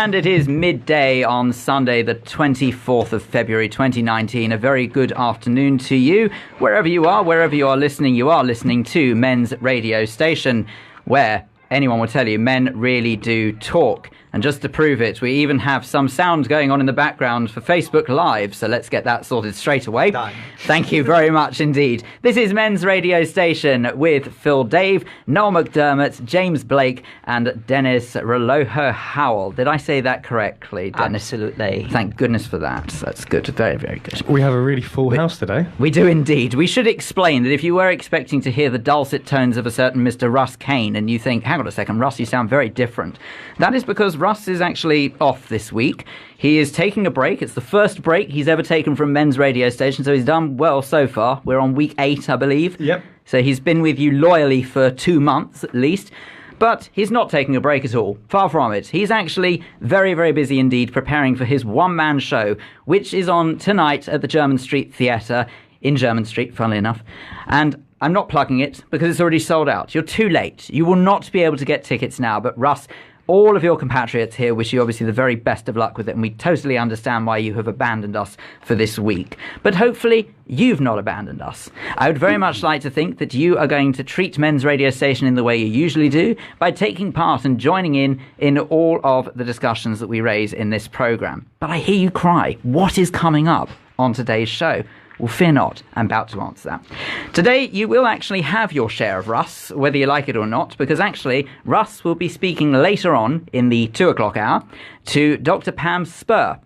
And it is midday on Sunday, the 24th of February 2019. A very good afternoon to you. Wherever you are listening to Men's Radio Station, where anyone will tell you men really do talk. And just to prove it, we even have some sound going on in the background for Facebook Live. So let's get that sorted straight away. Done. Thank you very much indeed. This is Men's Radio Station with Phil Dave, Noel McDermott, James Blake, and Dennis Relojo-Howell. Did I say that correctly, Dennis? Absolutely. Thank goodness for that. That's good. Very, very good. We have a really full house today. We do indeed. We should explain that if you were expecting to hear the dulcet tones of a certain Mr. Russ Kane and you think, hang on a second, Russ, you sound very different. That is because Russ is actually off this week. He is taking a break. It's the first break he's ever taken from Men's Radio Station, so he's done well so far. We're on week 8, I believe. Yep. So he's been with you loyally for 2 months at least. But he's not taking a break at all. Far from it. He's actually very, very busy indeed preparing for his one-man show, which is on tonight at the Jermyn Street Theatre in Jermyn Street, funnily enough. And I'm not plugging it because it's already sold out. You're too late. You will not be able to get tickets now. But Russ, all of your compatriots here wish you obviously the very best of luck with it, and we totally understand why you have abandoned us for this week. But hopefully you've not abandoned us. I would very much like to think that you are going to treat Men's Radio Station in the way you usually do, by taking part and joining in all of the discussions that we raise in this programme. But I hear you cry. What is coming up on today's show? Well, fear not, I'm about to answer that. Today, you will actually have your share of Russ, whether you like it or not, because actually, Russ will be speaking later on in the 2 o'clock hour to Dr. Pam Spur.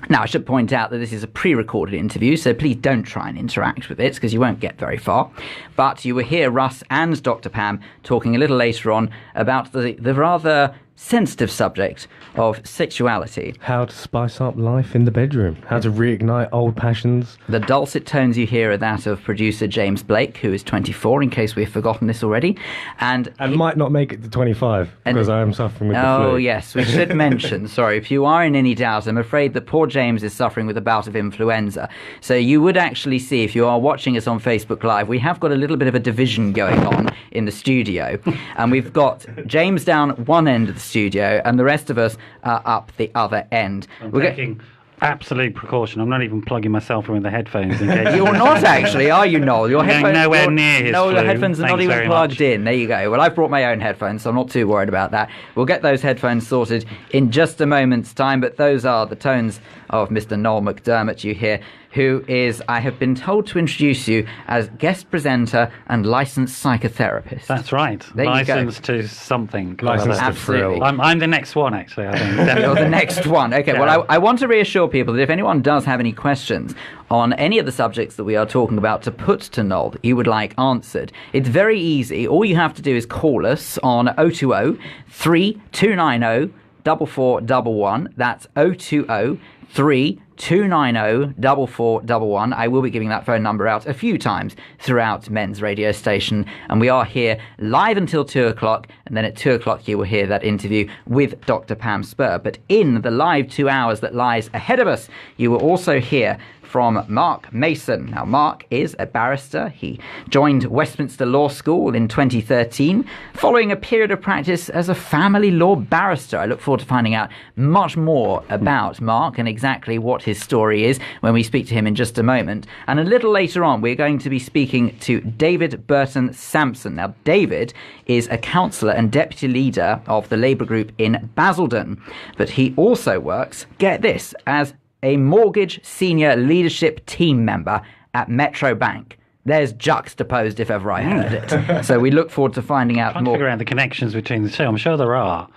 Now, I should point out that this is a pre-recorded interview, so please don't try and interact with it, because you won't get very far. But you will hear Russ and Dr. Pam talking a little later on about the rather sensitive subject of sexuality. How to spice up life in the bedroom. How to reignite old passions. The dulcet tones you hear are that of producer James Blake, who is 24, in case we've forgotten this already. And might not make it to 25, because I am suffering with the flu. Oh, yes, we should mention, sorry, if you are in any doubt, I'm afraid that poor James is suffering with a bout of influenza. So you would actually see, if you are watching us on Facebook Live, we have got a little bit of a division going on in the studio. And we've got James down one end of the studio, and the rest of us are up the other end. I'm taking absolute precaution. I'm not even plugging myself in with the headphones in case. You're not actually, are you, Noel? Your headphones nowhere near his No, flu. your headphones are not even plugged in. There you go. Well, I've brought my own headphones, so I'm not too worried about that. We'll get those headphones sorted in just a moment's time, but those are the tones of Mr. Noel McDermott you hear, who is, I have been told to introduce you as guest presenter and licensed psychotherapist. That's right. Licensed to something. Licensed to thrill. I'm the next one, actually, I think. You're the next one. Okay, Yeah. well, I want to reassure people that if anyone does have any questions on any of the subjects that we are talking about to put to Noel that you would like answered, it's very easy. All you have to do is call us on 020 3290 4411. That's 020 3290 4411. I will be giving that phone number out a few times throughout Men's Radio Station, and we are here live until 2 o'clock, and then at 2 o'clock you will hear that interview with Dr. Pam Spur. But in the live 2 hours that lies ahead of us, you will also hear from Mark Mason. Now, Mark is a barrister. He joined Westminster Law School in 2013, following a period of practice as a family law barrister. I look forward to finding out much more about Mark and exactly what his story is when we speak to him in just a moment. And a little later on, we're going to be speaking to David Burton Sampson. Now, David is a councillor and deputy leader of the Labour group in Basildon, but he also works, get this, as a mortgage senior leadership team member at Metro Bank. There's juxtaposed if ever I heard it. So we look forward to finding out more. I'm trying to figure out the connections between the two. I'm sure there are.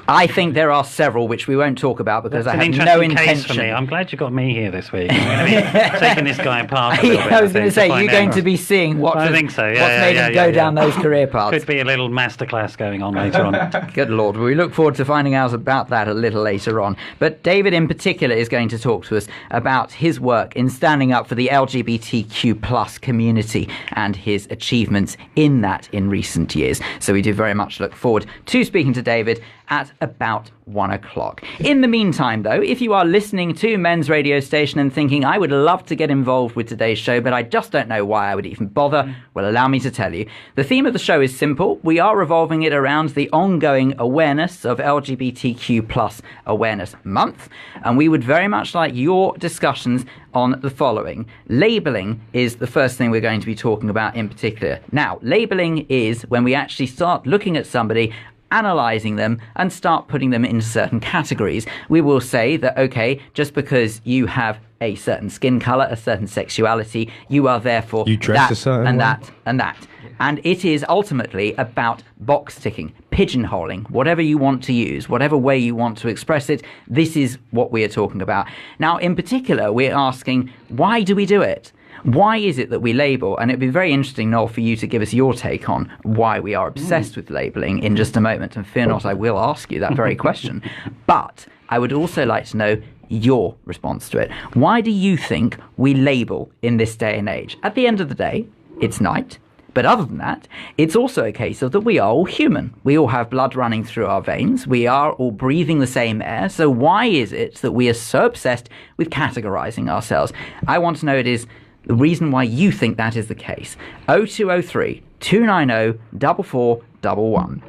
I think there are several which we won't talk about because That's I have an no interesting case intention. for me. I'm glad you got me here this week. I'm going to be taking this guy apart a little bit. I was going to say, find you're going out. to be seeing what's made him go down those career paths. Could be a little masterclass going on later on. Good Lord. We look forward to finding out about that a little later on. But David in particular is going to talk to us about his work in standing up for the LGBTQ plus community and his achievements in that in recent years. So we do very much look forward to speaking to David at about 1 o'clock. In the meantime, though, if you are listening to Men's Radio Station and thinking, I would love to get involved with today's show, but I just don't know why I would even bother, well, allow me to tell you. The theme of the show is simple. We are revolving it around the ongoing awareness of LGBTQ plus Awareness Month, and we would very much like your discussions on the following. Labelling is the first thing we're going to be talking about in particular. Now, labelling is when we actually start looking at somebody, analysing them, and start putting them into certain categories. We will say that, okay, just because you have a certain skin colour, a certain sexuality, you are therefore you dress that a certain and way. that and that. And it is ultimately about box ticking, pigeonholing, whatever you want to use, whatever way you want to express it. This is what we are talking about. Now, in particular, we're asking, why do we do it? Why is it that we label? And it'd be very interesting, Noel, for you to give us your take on why we are obsessed with labelling in just a moment. And fear not, I will ask you that very question. But I would also like to know your response to it. Why do you think we label in this day and age? At the end of the day, it's night. But other than that, it's also a case of that we are all human. We all have blood running through our veins. We are all breathing the same air. So why is it that we are so obsessed with categorising ourselves? I want to know it is the reason why you think that is the case. 0203 290 4411.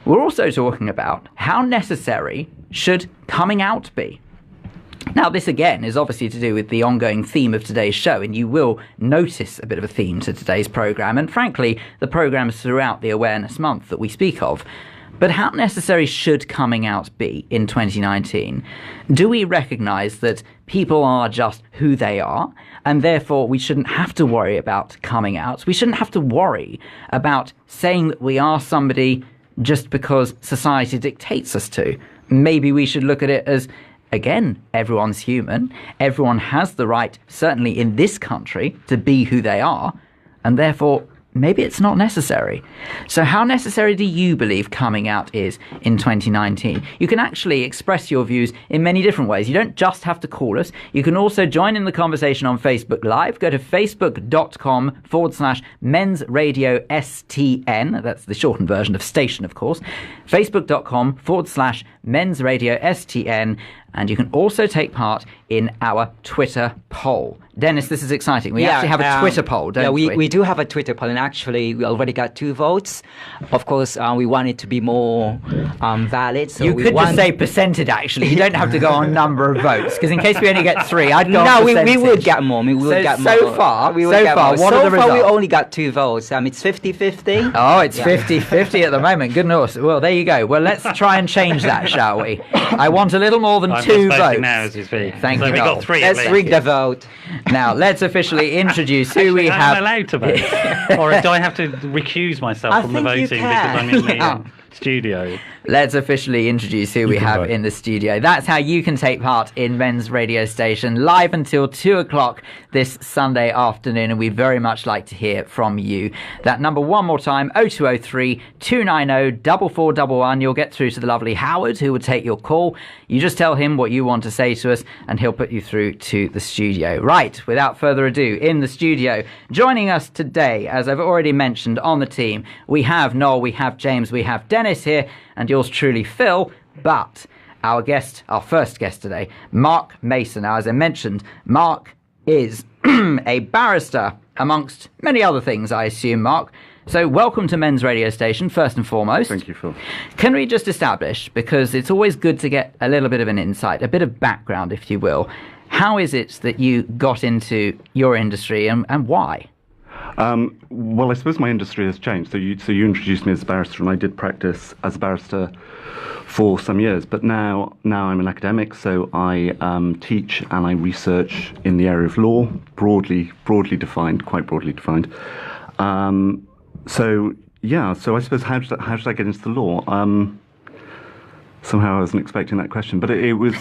We're also talking about how necessary should coming out be. Now, this again is obviously to do with the ongoing theme of today's show, and you will notice a bit of a theme to today's programme, and frankly, the programmes throughout the Awareness Month that we speak of. But how necessary should coming out be in 2019? Do we recognise that people are just who they are, and therefore we shouldn't have to worry about coming out? We shouldn't have to worry about saying that we are somebody just because society dictates us to. Maybe we should look at it as, again, everyone's human. Everyone has the right, certainly in this country, to be who they are, and therefore maybe it's not necessary. So how necessary do you believe coming out is in 2019? You can actually express your views in many different ways. You don't just have to call us. You can also join in the conversation on Facebook Live. Go to facebook.com/Men's Radio STN. That's the shortened version of station, of course. Facebook.com/Men's Radio STN. And you can also take part in our Twitter poll. Dennis, this is exciting. We actually have a Twitter poll, don't we? We do have a Twitter poll, and actually we already got 2 votes. Of course, we want it to be more valid. So you could just say percentage, actually. You don't have to go on number of votes, because in case we only get 3, I'd go on percentage. No, we would get more. So far, what are the results? We only got 2 votes. It's 50-50. Oh, it's 50-50 at the moment. Goodness. Well, there you go. Well, let's try and change that, shall we? I want a little more than 2 votes. Now as we speak. Thank you, we Noel. got 3. Let's rig the vote. Now, let's officially introduce who we have. Am I allowed to vote? Or do I have to recuse myself from the voting because I'm in the studio? Let's officially introduce who we have in the studio. That's how you can take part in Men's Radio Station live until 2 o'clock this Sunday afternoon, and we'd very much like to hear from you. That number one more time, 0203 290 4411. You'll get through to the lovely Howard, who will take your call. You just tell him what you want to say to us, and he'll put you through to the studio. Right, without further ado, in the studio, joining us today, as I've already mentioned on the team, we have Noel, we have James, we have Dennis here, and yours truly, Phil. But our first guest today, Mark Mason. Now, as I mentioned, Mark is a barrister, amongst many other things, I assume, Mark. So welcome to Men's Radio Station, first and foremost. Thank you, Phil. Can we just establish, because it's always good to get a little bit of an insight, a bit of background, if you will, how is it that you got into your industry, and why? Well, I suppose my industry has changed. So you introduced me as a barrister, and I did practice as a barrister for some years. But now I'm an academic, so I teach and I research in the area of law, broadly defined, quite broadly defined. So I suppose how did I get into the law? Somehow I wasn't expecting that question, but it was.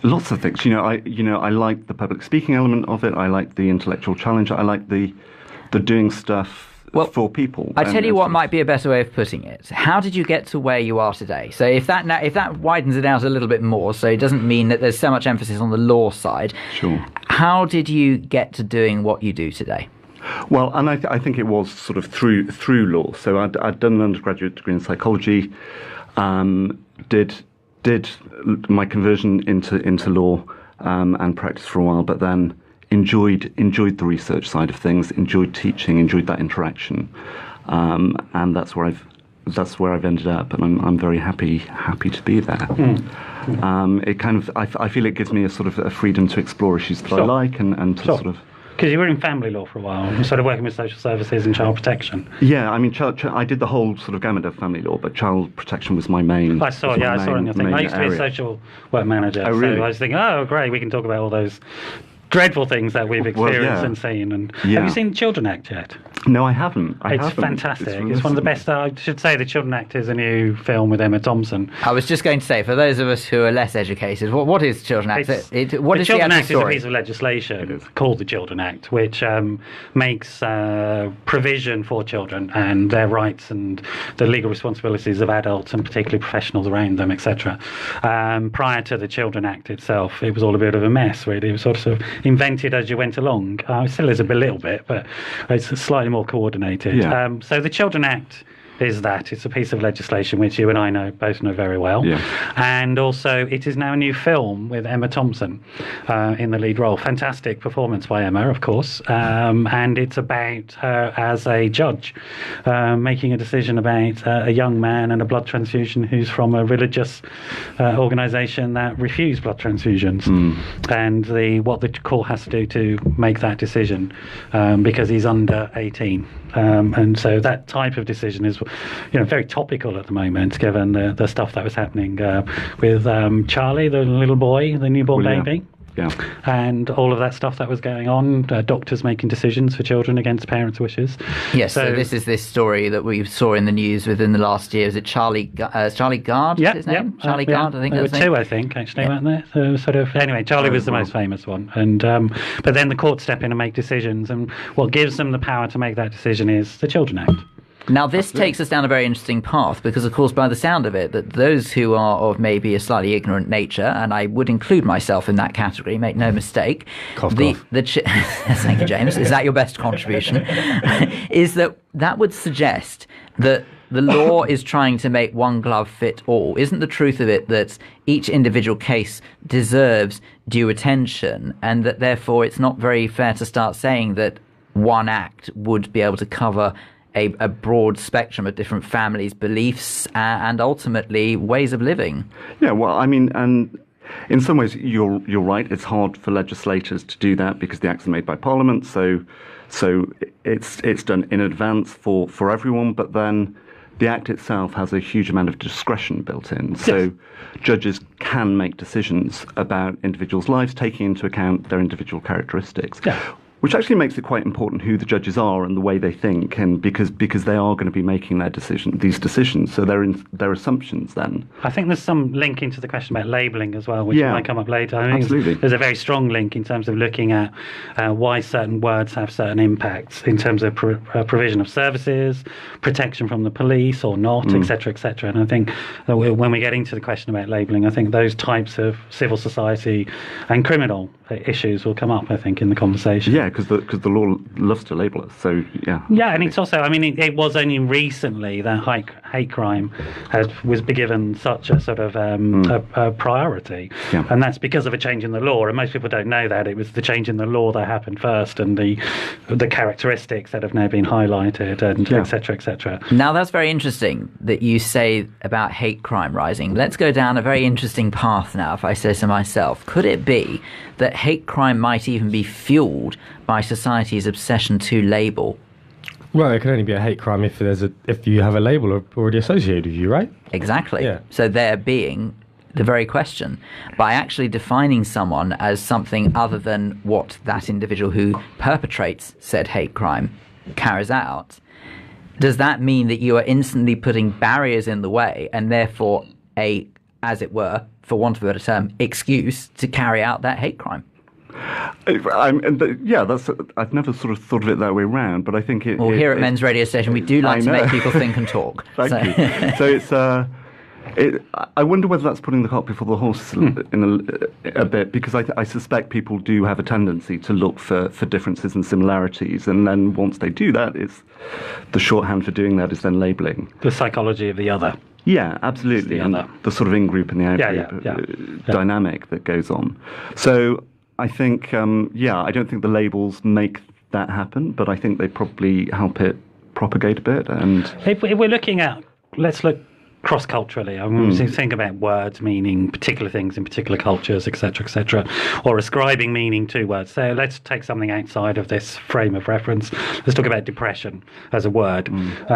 Lots of things. I like the public speaking element of it. I like the intellectual challenge. I like the doing stuff for people. I tell you what might be a better way of putting it. How did you get to where you are today? So if that widens it out a little bit more, so it doesn't mean that there's so much emphasis on the law side. Sure. How did you get to doing what you do today? Well, and I think it was sort of through law. So I'd done an undergraduate degree in psychology, did my conversion into law and practice for a while, but then enjoyed the research side of things, enjoyed teaching, enjoyed that interaction, and that's where I've ended up, and I'm very happy to be there. It kind of I feel it gives me a sort of a freedom to explore issues that I like and to sort of. Because you were in family law for a while, you started working with social services and child protection. Yeah, I mean, I did the whole sort of gamut of family law, but child protection was my main. I saw it on your thing. I used to be a social work manager, oh, really? So I was thinking, oh, great, we can talk about all those dreadful things that we've experienced and seen. And have you seen the Children Act yet? No, I haven't. It's fantastic. It's one of the best. I should say the Children Act is a new film with Emma Thompson. I was just going to say, for those of us who are less educated, what is Children Act? What the is Children the Act story? is a piece of legislation called the Children Act, which makes provision for children and their rights and the legal responsibilities of adults and particularly professionals around them, etc. Prior to the Children Act itself, it was all a bit of a mess, really. It was sort of invented as you went along. It still is a little bit, but it's slightly more coordinated. Yeah. So the Children Act is that. It's a piece of legislation which you and I both know very well. Yeah. And also it is now a new film with Emma Thompson in the lead role. Fantastic performance by Emma, of course. And it's about her as a judge making a decision about a young man and a blood transfusion who's from a religious organisation that refused blood transfusions. And what the court has to do to make that decision because he's under 18. And so that type of decision is very topical at the moment, given the stuff that was happening with Charlie, the little boy, the newborn baby. Yeah. And all of that stuff that was going on, doctors making decisions for children against parents' wishes. Yes, so this is this story that we saw in the news within the last year. Is it Charlie Gard? Yeah, his name? Charlie Gard, I think there were that's two, I think, actually, weren't there? So sort of, anyway, Charlie was the most famous one. And but then the courts step in and make decisions, and what gives them the power to make that decision is the Children Act. Now, this takes us down a very interesting path because, of course, by the sound of it, that those who are of maybe a slightly ignorant nature, and I would include myself in that category, make no mistake. Thank you, James. Is that your best contribution? Is that would suggest that the law is trying to make one glove fit all. Isn't the truth of it that each individual case deserves due attention, and that therefore it's not very fair to start saying that one act would be able to cover a broad spectrum of different families' beliefs and ultimately ways of living? Yeah, well, I mean, and in some ways you're right. It's hard for legislators to do that because the acts are made by Parliament, so it's done in advance for everyone. But then the act itself has a huge amount of discretion built in. So judges can make decisions about individuals' lives, taking into account their individual characteristics. Yeah. Which actually makes it quite important who the judges are and the way they think, and because they are going to be making these decisions, so their assumptions then. I think there's some link into the question about labelling as well, which might come up later. I think absolutely. There's a very strong link in terms of looking at why certain words have certain impacts in terms of provision of services, protection from the police or not, etc., etc. And I think that when we get into the question about labelling, I think those types of civil society and criminal issues will come up, I think, in the conversation. Yeah, because the law loves to label us. So yeah, and it's also, I mean, it was only recently that hate crime was given such a sort of a priority, and that's because of a change in the law. And most people don't know that it was the change in the law that happened first, and the characteristics that have now been highlighted, and etc., etc. Now that's very interesting that you say about hate crime rising. Let's go down a very interesting path now, if I say so myself. Could it be that hate crime might even be fueled by society's obsession to label? Well, it can only be a hate crime if you have a label already associated with you, right? Exactly. Yeah. So there being the very question, by actually defining someone as something other than what that individual who perpetrates said hate crime carries out, does that mean that you are instantly putting barriers in the way and therefore as it were, for want of a better term, excuse to carry out that hate crime? I've never sort of thought of it that way round, but I think it. Well, here at Men's Radio Station, we do like to make people think and talk. Thank you. So I wonder whether that's putting the cart before the horse in a bit, because I suspect people do have a tendency to look for differences and similarities, and then once they do that, the shorthand for doing that is then labelling. The psychology of the other. Yeah, absolutely, and the sort of in-group and the out-group dynamic that goes on. So I think, I don't think the labels make that happen, but I think they probably help it propagate a bit. And if we're looking at, let's look cross-culturally. I mean, we think about words meaning particular things in particular cultures, etc., or ascribing meaning to words. So let's take something outside of this frame of reference. Let's talk about depression as a word.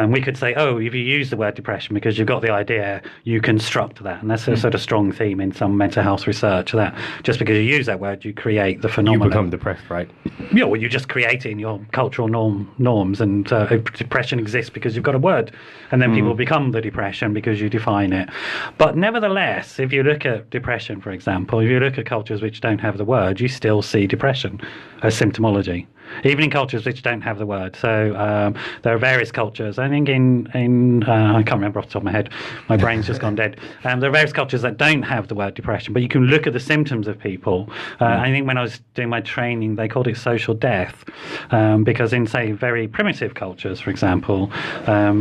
We could say, if you use the word depression because you've got the idea, you construct that. And that's a sort of strong theme in some mental health research, that just because you use that word, you create the phenomenon. You become depressed, right? Yeah, well, you just create it in your cultural norms, and depression exists because you've got a word. And then people become the depression because you define it. But nevertheless, if you look at depression, for example, if you look at cultures which don't have the word, you still see depression as symptomology, even in cultures which don't have the word. So there are various cultures. I think in I can't remember off the top of my head. My brain's just gone dead. There are various cultures that don't have the word depression, but you can look at the symptoms of people. I think when I was doing my training, they called it social death, because in, say, very primitive cultures, for example,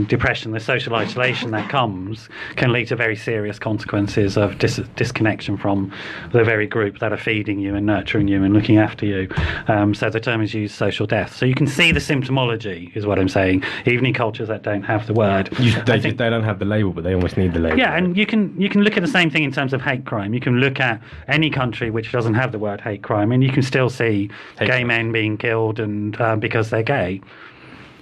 depression, the social isolation that comes, can lead to very serious consequences of disconnection from the very group that are feeding you and nurturing you and looking after you. So the term is used, social death. So you can see the symptomology, is what I'm saying, even in cultures that don't have the word. They don't have the label, but they almost need the label. Yeah, and you can look at the same thing in terms of hate crime. You can look at any country which doesn't have the word hate crime, and you can still see gay men being killed and because they're gay.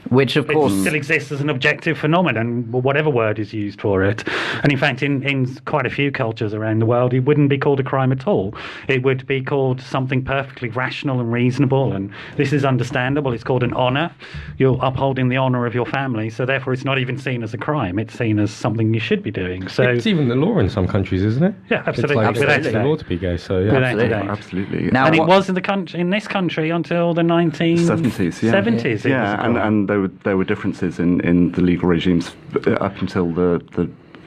Which, of course, it still exists as an objective phenomenon, whatever word is used for it. And in fact, in quite a few cultures around the world, it wouldn't be called a crime at all. It would be called something perfectly rational and reasonable, and this is understandable. It's called an honour. You're upholding the honour of your family, so therefore it's not even seen as a crime. It's seen as something you should be doing. So it's even the law in some countries, isn't it? Yeah, absolutely. It's like the law to be gay, so yeah. Absolutely. Now, and it was in this country until the 1970s. Yeah. 70s. Yeah, and there were differences in the legal regimes up until the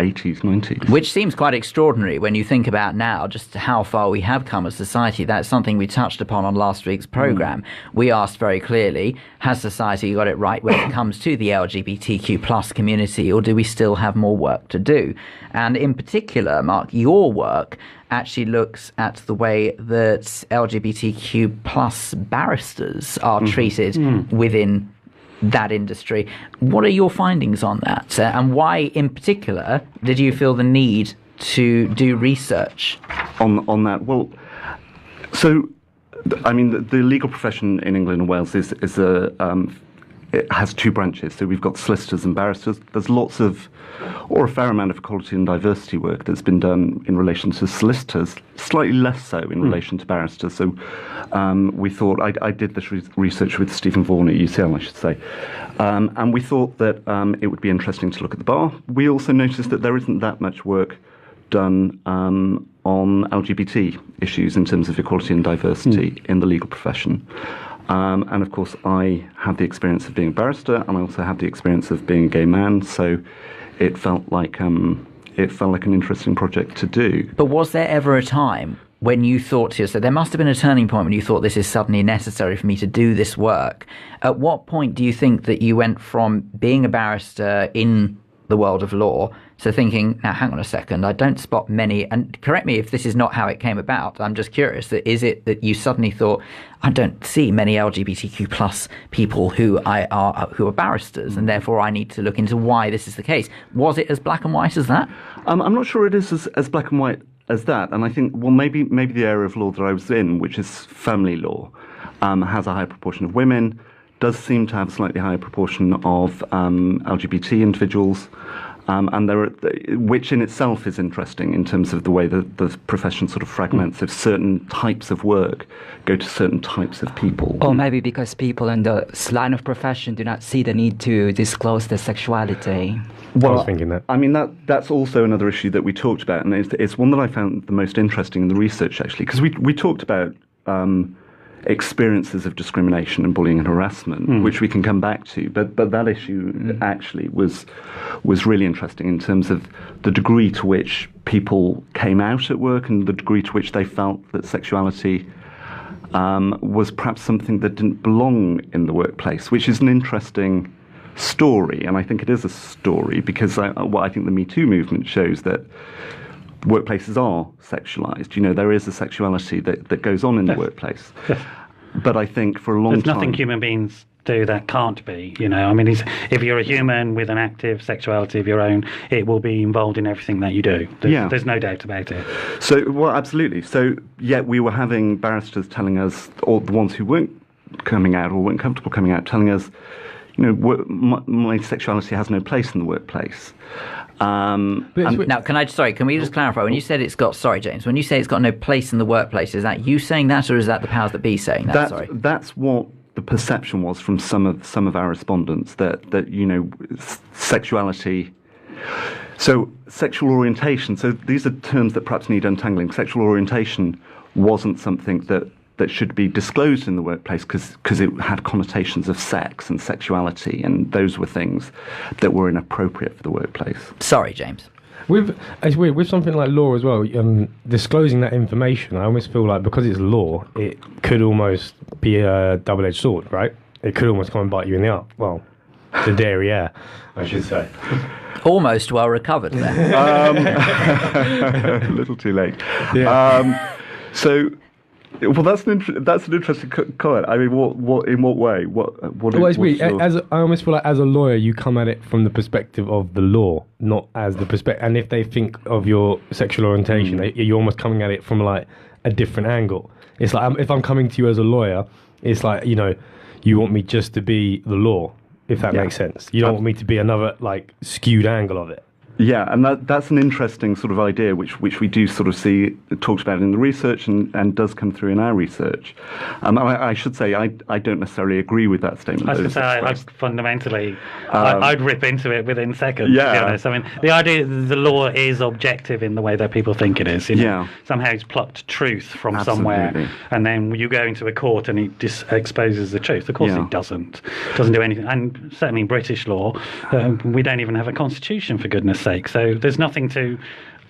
80s, 90s. Which seems quite extraordinary when you think about now just how far we have come as society. That's something we touched upon on last week's programme. We asked very clearly, has society got it right when it comes to the LGBTQ plus community, or do we still have more work to do? And in particular, Mark, your work actually looks at the way that LGBTQ plus barristers are treated within that industry. What are your findings on that? And why, in particular, did you feel the need to do research on that? Well, so, I mean, the legal profession in England and Wales is it has two branches. So we've got solicitors and barristers. There's lots of, or a fair amount of equality and diversity work that's been done in relation to solicitors, slightly less so in relation to barristers. So we thought, I did this research with Stephen Vaughan at UCL, I should say, and we thought that it would be interesting to look at the bar. We also noticed that there isn't that much work done on LGBT issues in terms of equality and diversity in the legal profession. And of course, I have the experience of being a barrister, and I also have the experience of being a gay man. So it felt like an interesting project to do. But was there ever a time when you thought to yourself, there must have been a turning point when you thought this is suddenly necessary for me to do this work? At what point do you think that you went from being a barrister in the world of law to thinking, now hang on a second, I don't spot many, and correct me if this is not how it came about, I'm just curious, that is it that you suddenly thought, I don't see many LGBTQ plus people who are barristers, and therefore I need to look into why this is the case? Was it as black and white as that? I'm not sure it is as black and white as that, and I think, well, maybe the area of law that I was in, which is family law, has a high proportion of women, does seem to have a slightly higher proportion of LGBT individuals, and which in itself is interesting in terms of the way that the profession sort of fragments. If certain types of work go to certain types of people. Or maybe because people in the line of profession do not see the need to disclose their sexuality. Well, I was thinking that. I mean, that's also another issue that we talked about, and it's one that I found the most interesting in the research, actually, because we talked about experiences of discrimination and bullying and harassment, which we can come back to. But that issue actually was really interesting in terms of the degree to which people came out at work and the degree to which they felt that sexuality was perhaps something that didn't belong in the workplace, which is an interesting story. And I think it is a story because I think the Me Too movement shows that workplaces are sexualized. There is a sexuality that goes on in the workplace. But I think for a long time... There's nothing human beings do that can't be, I mean, if you're a human with an active sexuality of your own, it will be involved in everything that you do. There's no doubt about it. So, well, absolutely. So, yet we were having barristers telling us, or the ones who weren't coming out or weren't comfortable coming out, telling us, my sexuality has no place in the workplace. Now, can we just clarify? When you said James, when you say it's got no place in the workplace, is that you saying that, or is that the powers that be saying that? That's what the perception was from some of our respondents, that sexuality. So sexual orientation. So these are terms that perhaps need untangling. Sexual orientation wasn't something that should be disclosed in the workplace because it had connotations of sex and sexuality, and those were things that were inappropriate for the workplace. Sorry, James. It's weird, with something like law as well, disclosing that information, I almost feel like because it's law, it could almost be a double-edged sword, right? It could almost come and bite you in the arse. Well, the derriere, I should say. Almost well recovered there. A little too late. Yeah. Well, that's an interesting comment. I mean, in what way? It's weird. I almost feel like as a lawyer, you come at it from the perspective of the law, not as the perspective. And if they think of your sexual orientation, you're almost coming at it from like a different angle. It's like if I'm coming to you as a lawyer, it's like you want me just to be the law, if that makes sense. You don't want me to be another like skewed angle of it. Yeah, and that's an interesting sort of idea which we do sort of see talked about in the research and does come through in our research. I should say I don't necessarily agree with that statement. I was going to say, fundamentally, I'd rip into it within seconds. Yeah. To be honest. I mean, the idea that the law is objective in the way that people think it is. Somehow it's plucked truth from somewhere, and then you go into a court and it exposes the truth. Of course it doesn't. It doesn't do anything. And certainly in British law, we don't even have a constitution, for goodness sake. So there's nothing to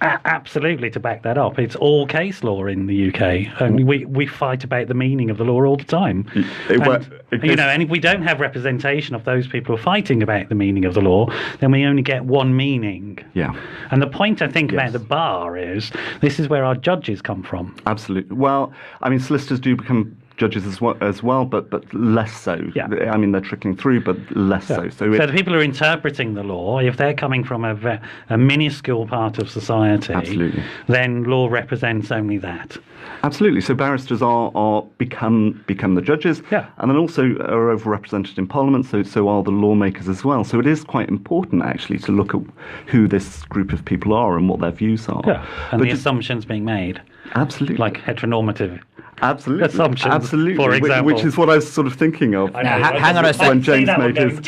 absolutely to back that up. It's all case law in the UK, and we fight about the meaning of the law all the time. And if we don't have representation of those people who are fighting about the meaning of the law, then we only get one meaning. Yeah. And the point I think about the bar is this is where our judges come from. Absolutely. Well, I mean, solicitors do become judges as well, but less so. Yeah. I mean, they're trickling through, but less so. So the people who are interpreting the law, if they're coming from a minuscule part of society, absolutely, then law represents only that. Absolutely. So barristers are become the judges, and then also are overrepresented in Parliament. So are the lawmakers as well. So it is quite important actually to look at who this group of people are and what their views are. Yeah. And the assumptions being made. Absolutely. Like heteronormative. Absolutely. Assumptions, absolutely. For example. Which is what I was sort of thinking of. Hang on a second. When James made his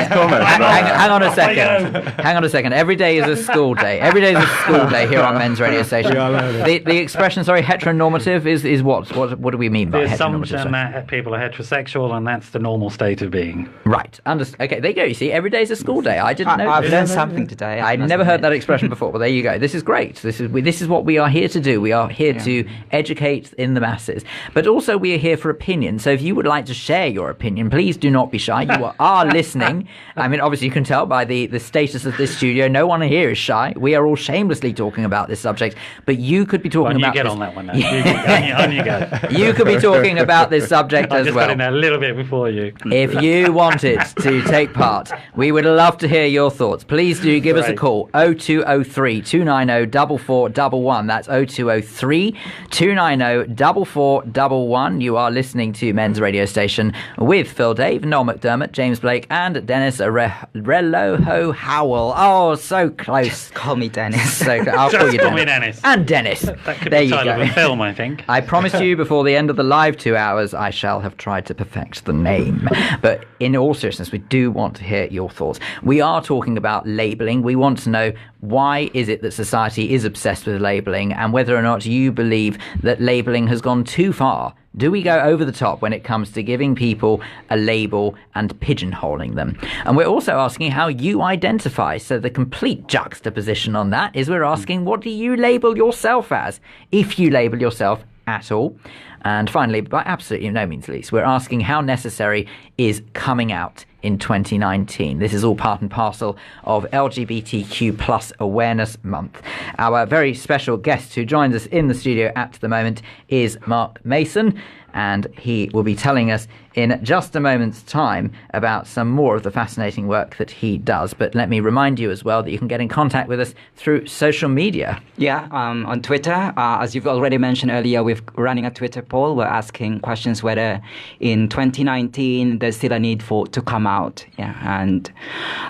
comment. Hang on a second. Hang on a second. Every day is a school day. Every day is a school day here on Men's Radio Station. The expression, heteronormative is what? What do we mean by heteronormative? The assumption that people are heterosexual and that's the normal state of being. Right. Okay, there you go. You see, every day is a school day. I didn't know. I've learned something today. I'd never heard that expression before, but there you go. This is great. This is what we are here to do. We are here to educate in the masses, but also we are here for opinion. So if you would like to share your opinion, please do not be shy. You are listening. I mean, obviously you can tell by the status of this studio, no one here is shy. We are all shamelessly talking about this subject, but you could be talking about get this. On that one now. You go. You could be talking about this subject as well. I just got in there a little bit before you. If you wanted to take part, we would love to hear your thoughts. Please do give us a call. 0203 290 4411. That's 0203 290 4411. You are listening to Men's Radio Station with Phil Dave, Noel McDermott, James Blake, and Dennis relojo-howell. Oh, so close. Call me Dennis. So I'll call you Dennis. Call me Dennis. And Dennis. That could there be you the title go. of a film, I think. I promise you, before the end of the live 2 hours, I shall have tried to perfect the name. But in all seriousness, we do want to hear your thoughts. We are talking about labelling. We want to know why is it that society is obsessed with labelling, and whether or not you believe that labelling has gone too far. Do we go over the top when it comes to giving people a label and pigeonholing them? And we're also asking how you identify. So the complete juxtaposition on that is we're asking, what do you label yourself as, if you label yourself at all? And finally, by absolutely no means least, we're asking how necessary is coming out in 2019. This is all part and parcel of LGBTQ plus Awareness Month. Our very special guest who joins us in the studio at the moment is Mark Mason, and he will be telling us in just a moment's time about some more of the fascinating work that he does. But let me remind you as well that you can get in contact with us through social media. Yeah, on Twitter, as you've already mentioned earlier, we're running a Twitter poll. We're asking questions whether in 2019 there's still a need to come out. Yeah, and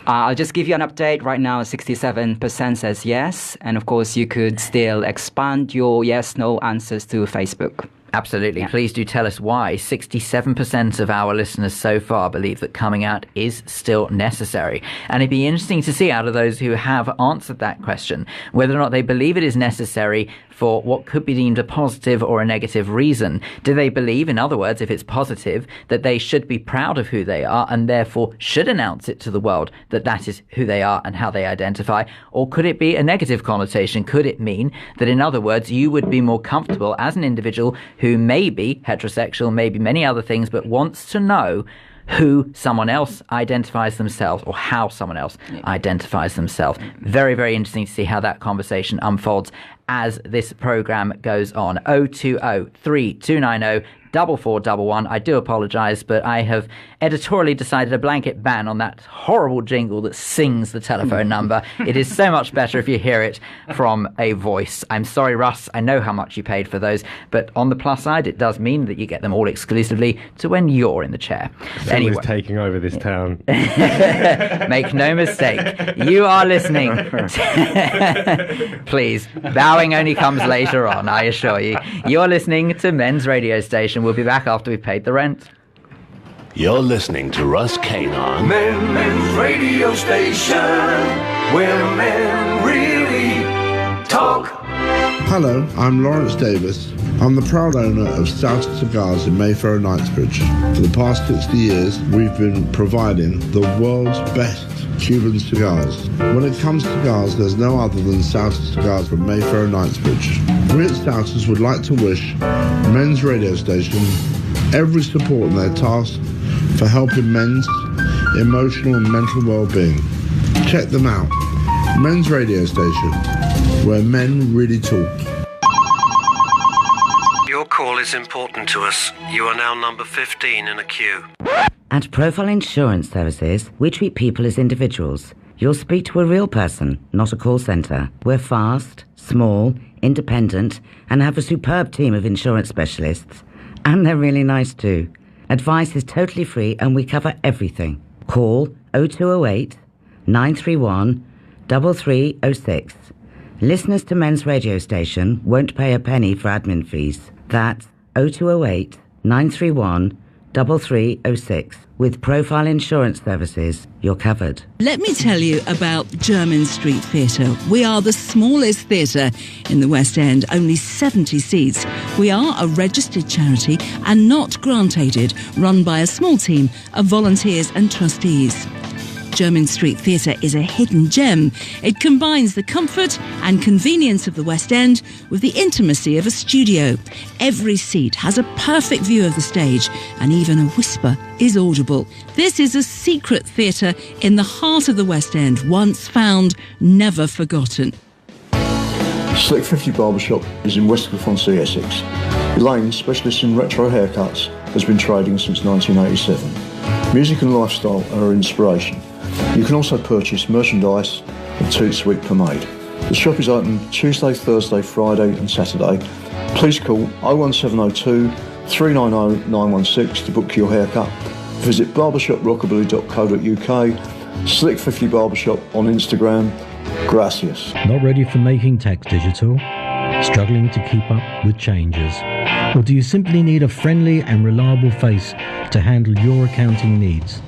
I'll just give you an update. Right now, 67% says yes. And of course, you could still expand your yes/no answers to Facebook. Absolutely. Yeah. Please do tell us why 67% of our listeners so far believe that coming out is still necessary. And it'd be interesting to see out of those who have answered that question, whether or not they believe it is necessary for what could be deemed a positive or a negative reason. Do they believe, in other words, if it's positive, that they should be proud of who they are and therefore should announce it to the world that that is who they are and how they identify? Or could it be a negative connotation? Could it mean that, in other words, you would be more comfortable as an individual who may be heterosexual, maybe many other things, but wants to know who someone else identifies themselves or how someone else identifies themselves? Very, very interesting to see how that conversation unfolds as this program goes on. 020-3290-4411. I do apologise, but I have editorially decided a blanket ban on that horrible jingle that sings the telephone number. It is so much better if you hear it from a voice. I'm sorry, Russ, I know how much you paid for those, but on the plus side, it does mean that you get them all exclusively to when you're in the chair. Anyway, taking over this town. Make no mistake, you are listening. Please, bowing only comes later on, I assure you. You're listening to Men's Radio Station. We'll be back after we've paid the rent. You're listening to Russ Kane on Men's Radio Station, where men really talk. Hello, I'm Lawrence Davis. I'm the proud owner of Stoughton Cigars in Mayfair and Knightsbridge. For the past 60 years, we've been providing the world's best Cuban cigars. When it comes to cigars, there's no other than Stoughton Cigars from Mayfair and Knightsbridge. We at Stoughton's would like to wish Men's Radio Station every support in their task for helping men's emotional and mental well-being. Check them out. Men's Radio Station, where men really talk. Your call is important to us. You are now number 15 in a queue. At Profile Insurance Services, we treat people as individuals. You'll speak to a real person, not a call centre. We're fast, small, independent, and have a superb team of insurance specialists. And they're really nice too. Advice is totally free and we cover everything. Call 0208 931 3306. Listeners to Men's Radio Station won't pay a penny for admin fees. That's 0208 931 3306. With Profile Insurance Services, you're covered. Let me tell you about Jermyn Street Theatre. We are the smallest theatre in the West End, only 70 seats. We are a registered charity and not grant-aided, run by a small team of volunteers and trustees. Jermyn Street Theatre is a hidden gem. It combines the comfort and convenience of the West End with the intimacy of a studio. Every seat has a perfect view of the stage, and even a whisper is audible. This is a secret theatre in the heart of the West End, once found, never forgotten. Slick 50 Barbershop is in Westcliff-on-Sea, Essex. Elaine, specialist in retro haircuts, has been trading since 1987. Music and lifestyle are her inspiration. You can also purchase merchandise and Toot Sweet pomade. The shop is open Tuesday, Thursday, Friday and Saturday. Please call 01702 390 916 to book your haircut. Visit barbershoprockabilly.co.uk, Slick 50 Barbershop on Instagram. Gracias. Not ready for making tax digital? Struggling to keep up with changes? Or do you simply need a friendly and reliable face to handle your accounting needs?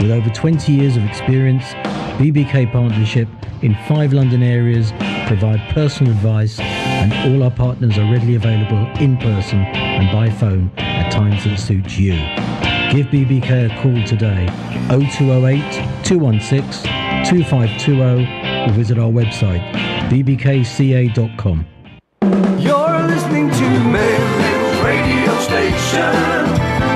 With over 20 years of experience, BBK Partnership in 5 London areas, provide personal advice, and all our partners are readily available in person and by phone at times that suit you. Give BBK a call today, 0208 216 2520, or visit our website, bbkca.com. You're listening to Men's Radio Station,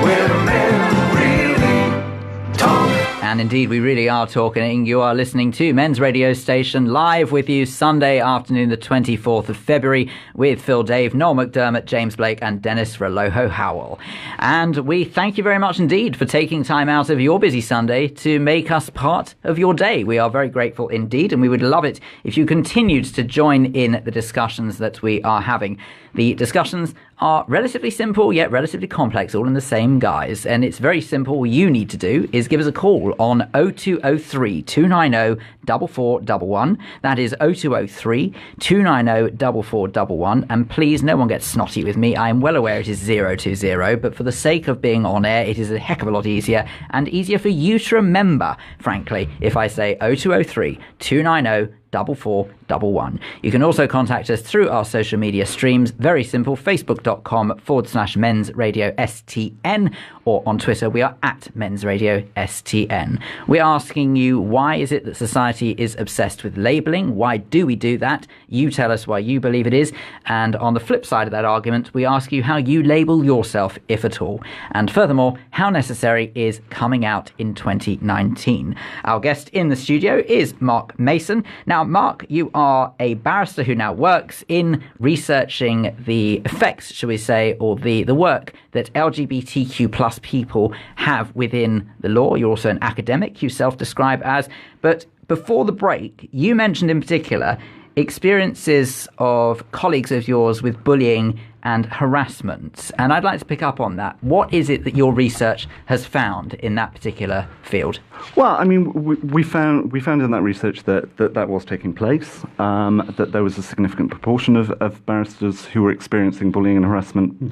where men really talk. And indeed, we really are talking. You are listening to Men's Radio Station, live with you Sunday afternoon, the 24th of February, with Phil Dave, Noel McDermott, James Blake, and Dennis Relojo-howell. And we thank you very much indeed for taking time out of your busy Sunday to make us part of your day. We are very grateful indeed, and we would love it if you continued to join in the discussions that we are having. The discussions are relatively simple yet relatively complex, all in the same guise. And it's very simple. All you need to do is give us a call on 0203 290 4411. That is 0203 290 4411. And please, no one gets snotty with me. I am well aware it is 020, but for the sake of being on air, it is a heck of a lot easier, and easier for you to remember, frankly, if I say 0203 290 4411. You can also contact us through our social media streams. Very simple, facebook.com/Men's Radio STN, or on Twitter we are at Men's Radio STN. We're asking you, why is it that society is obsessed with labelling? Why do we do that? You tell us why you believe it is. And on the flip side of that argument, we ask you how you label yourself, if at all. And furthermore, how necessary is coming out in 2019? Our guest in the studio is Mark Mason. Now, Mark, you are a barrister who now works in researching the effects, shall we say, or the work that LGBTQ plus people have within the law. You're also an academic, you self-describe as. But before the break, you mentioned in particular experiences of colleagues of yours with bullying and harassment. And I'd like to pick up on that. What is it that your research has found in that particular field? Well, I mean, we found in that research that was taking place, that there was a significant proportion of barristers who were experiencing bullying and harassment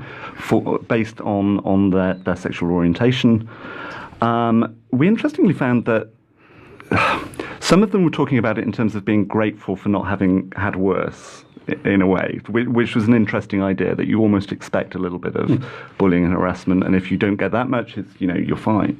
based on their sexual orientation. We interestingly found that some of them were talking about it in terms of being grateful for not having had worse, in a way, which was an interesting idea, that you almost expect a little bit of bullying and harassment, and if you don't get that much, it's, you're fine.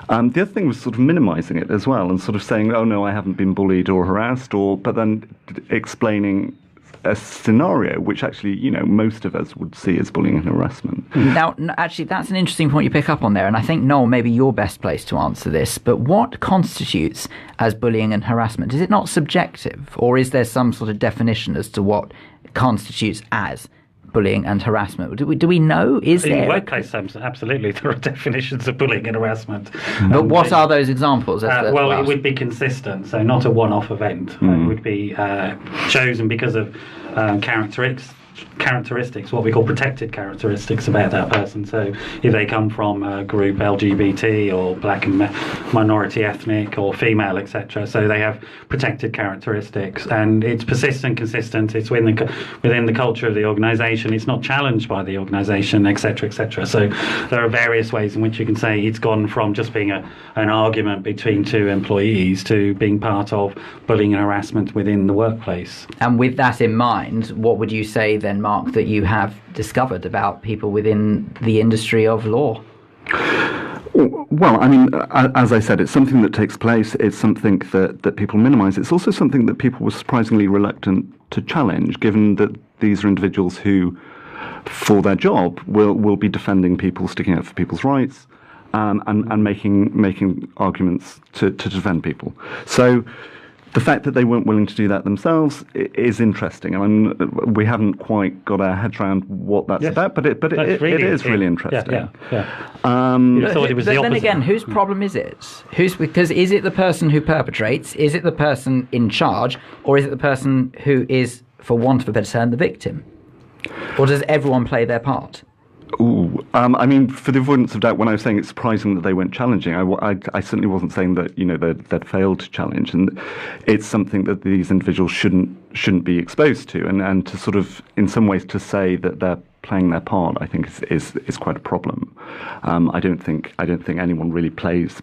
The other thing was sort of minimizing it as well, and sort of saying, oh no, I haven't been bullied or harassed, but then explaining a scenario which actually, most of us would see as bullying and harassment. Now, actually, that's an interesting point you pick up on there, and I think, Noel, maybe you're best placed to answer this, but what constitutes as bullying and harassment? Is it not subjective, or is there some sort of definition as to what constitutes as bullying and harassment? Do we know? Is in there... In workplace terms, absolutely, there are definitions of bullying and harassment. But what are those examples? Well, it would be consistent, so not a one-off event. It would be chosen because of characteristics, what we call protected characteristics about that person. So if they come from a group LGBT or black and minority ethnic or female, etc., so they have protected characteristics, and it's persistent, consistent, it's within the culture of the organisation, it's not challenged by the organisation, etc., etc. So there are various ways in which you can say it's gone from just being an argument between two employees to being part of bullying and harassment within the workplace. And with that in mind, what would you say then, Mark, that you have discovered about people within the industry of law? Well, I mean, as I said, it's something that takes place. It's something that people minimise. It's also something that people were surprisingly reluctant to challenge, given that these are individuals who, for their job, will be defending people, sticking up for people's rights, and making arguments to defend people. So the fact that they weren't willing to do that themselves is interesting. I mean, we haven't quite got our heads around what that's about, but it is really interesting. Then again, whose problem is it? Because is it the person who perpetrates? Is it the person in charge? Or is it the person who is, for want of a better term, the victim? Or does everyone play their part? I mean, for the avoidance of doubt, when I was saying it's surprising that they weren't challenging, I certainly wasn't saying that they'd failed to challenge, and it's something that these individuals shouldn't be exposed to, and to sort of, in some ways, to say that they're playing their part, I think is quite a problem. I don't think anyone really plays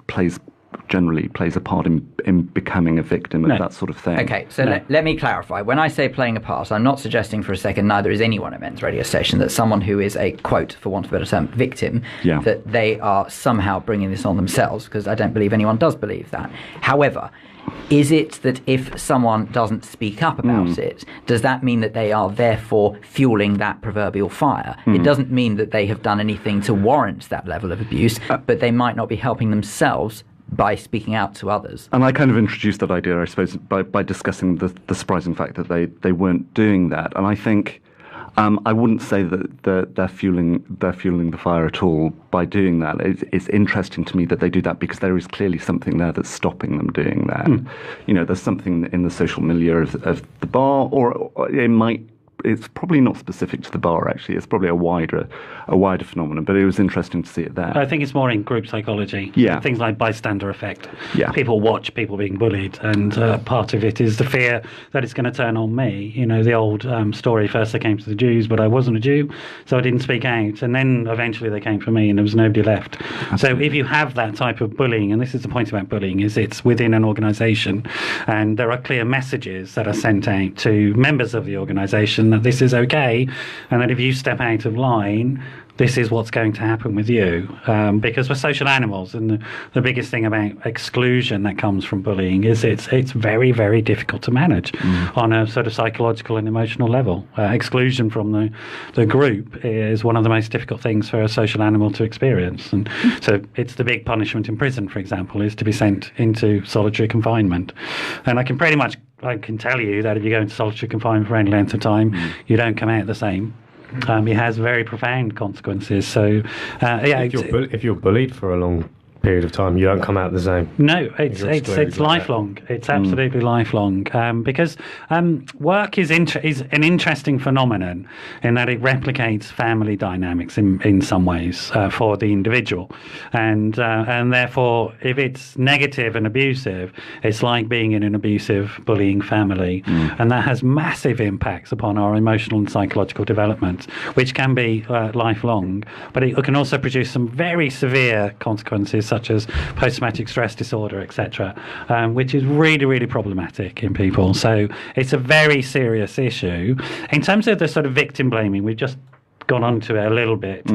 generally plays a part in becoming a victim of that sort of thing. Okay, so let me clarify. When I say playing a part, I'm not suggesting for a second, neither is anyone at Men's Radio Station, that someone who is a, quote, for want of a better term, victim, that they are somehow bringing this on themselves, because I don't believe anyone does believe that. However, is it that if someone doesn't speak up about it, does that mean that they are therefore fueling that proverbial fire? It doesn't mean that they have done anything to warrant that level of abuse, but they might not be helping themselves by speaking out to others. And I kind of introduced that idea, I suppose, by discussing the surprising fact that they weren't doing that. And I think I wouldn't say that they're fueling the fire at all by doing that. It's interesting to me that they do that because there is clearly something there that's stopping them doing that. You know, there's something in the social milieu of the bar, or it might. It's probably not specific to the bar, actually. It's probably a wider phenomenon, but it was interesting to see it there. I think it's more in group psychology. Yeah. Things like bystander effect. Yeah. People watch people being bullied, and part of it is the fear that it's going to turn on me. You know, the old story, first they came to the Jews, but I wasn't a Jew, so I didn't speak out. And then eventually they came for me, and there was nobody left. Absolutely. So if you have that type of bullying, and this is the point about bullying, is it's within an organisation, and there are clear messages that are sent out to members of the organisation that this is okay, and that if you step out of line, this is what's going to happen with you, because we're social animals, and the biggest thing about exclusion that comes from bullying is it's very, very difficult to manage on a sort of psychological and emotional level. Exclusion from the group is one of the most difficult things for a social animal to experience, and so it's the big punishment in prison, for example, is to be sent into solitary confinement. And I can tell you that if you go into solitary confinement for any length of time, you don't come out the same. It has very profound consequences. So, if you're bullied for a long period of time, you don't come out the same. No, it's lifelong. It's absolutely lifelong, because work is an interesting phenomenon in that it replicates family dynamics in some ways for the individual, and therefore if it's negative and abusive, it's like being in an abusive, bullying family, and that has massive impacts upon our emotional and psychological development, which can be lifelong, but it can also produce some very severe consequences such as post-traumatic stress disorder, etc., which is really, really problematic in people. So it's a very serious issue. In terms of the sort of victim blaming, we've just gone on to it a little bit.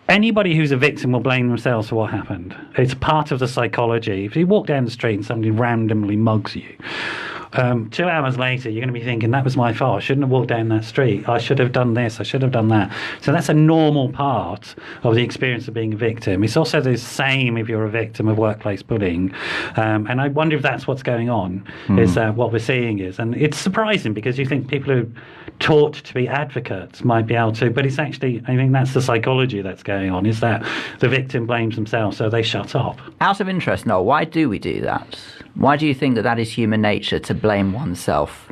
Anybody who's a victim will blame themselves for what happened. It's part of the psychology. If you walk down the street and somebody randomly mugs you, 2 hours later, you're going to be thinking, that was my fault. I shouldn't have walked down that street. I should have done this. I should have done that. So that's a normal part of the experience of being a victim. It's also the same if you're a victim of workplace bullying. And I wonder if that's what's going on, is that what we're seeing is. And it's surprising because you think people who are taught to be advocates might be able to, but it's actually, I think that's the psychology that's going on, is that the victim blames themselves, so they shut up. Out of interest, Noel, why do we do that? Why do you think that is human nature, to blame oneself?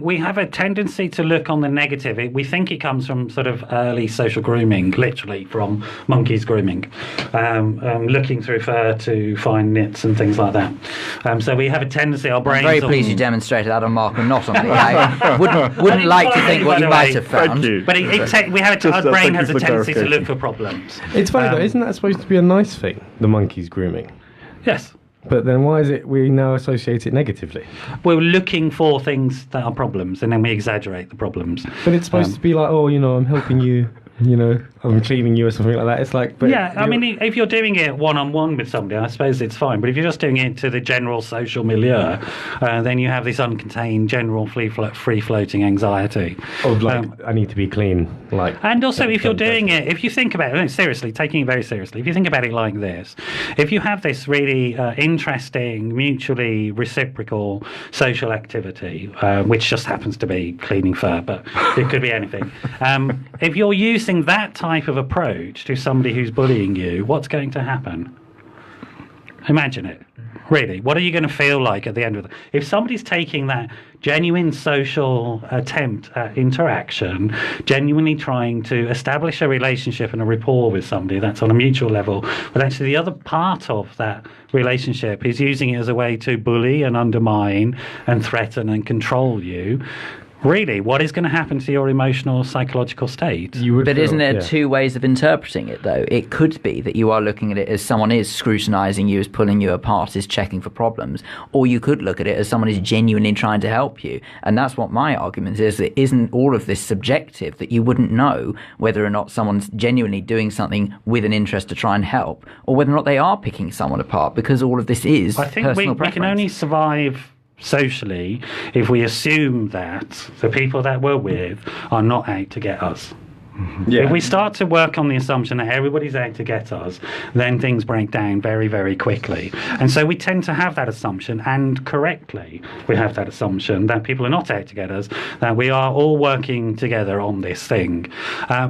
We have a tendency to look on the negative. We think it comes from sort of early social grooming, literally from monkeys grooming, looking through fur to find nits and things like that. So we have a tendency, our brains... I'm very pleased you demonstrated that on Mark and not on me. I wouldn't like to think what you might have found. But our brain has a tendency to look for problems. It's funny though, isn't that supposed to be a nice thing, the monkeys grooming? Yes. But then why is it we now associate it negatively? We're looking for things that are problems, and then we exaggerate the problems. But it's supposed to be like, oh, I'm helping you, I'm cleaning you or something like that. It's like... But yeah, I mean, if you're doing it one-on-one with somebody, I suppose it's fine. But if you're just doing it to the general social milieu, then you have this uncontained, general, free-floating anxiety. Of I need to be clean. And also, if you're doing it, if you think about it, seriously, taking it very seriously, if you think about it like this, if you have this really interesting, mutually reciprocal social activity, which just happens to be cleaning fur, but it could be anything, if you're using that type of approach to somebody who's bullying you, what's going to happen? Imagine it. Really, what are you going to feel like at the end of it? If somebody's taking that genuine social attempt at interaction, genuinely trying to establish a relationship and a rapport with somebody that's on a mutual level, but actually the other part of that relationship is using it as a way to bully and undermine and threaten and control you, Really, what is going to happen to your emotional, psychological state? But isn't there two ways of interpreting it, though? It could be that you are looking at it as someone is scrutinising you, is pulling you apart, is checking for problems, or you could look at it as someone is genuinely trying to help you. And that's what my argument is, that isn't all of this subjective, that you wouldn't know whether or not someone's genuinely doing something with an interest to try and help, or whether or not they are picking someone apart, because all of this is personal preference. We can only survive socially if we assume that the people that we're with are not out to get us. Yeah. If we start to work on the assumption that everybody's out to get us, then things break down very, very quickly. And so we tend to have that assumption, and correctly we have that assumption that people are not out to get us, that we are all working together on this thing.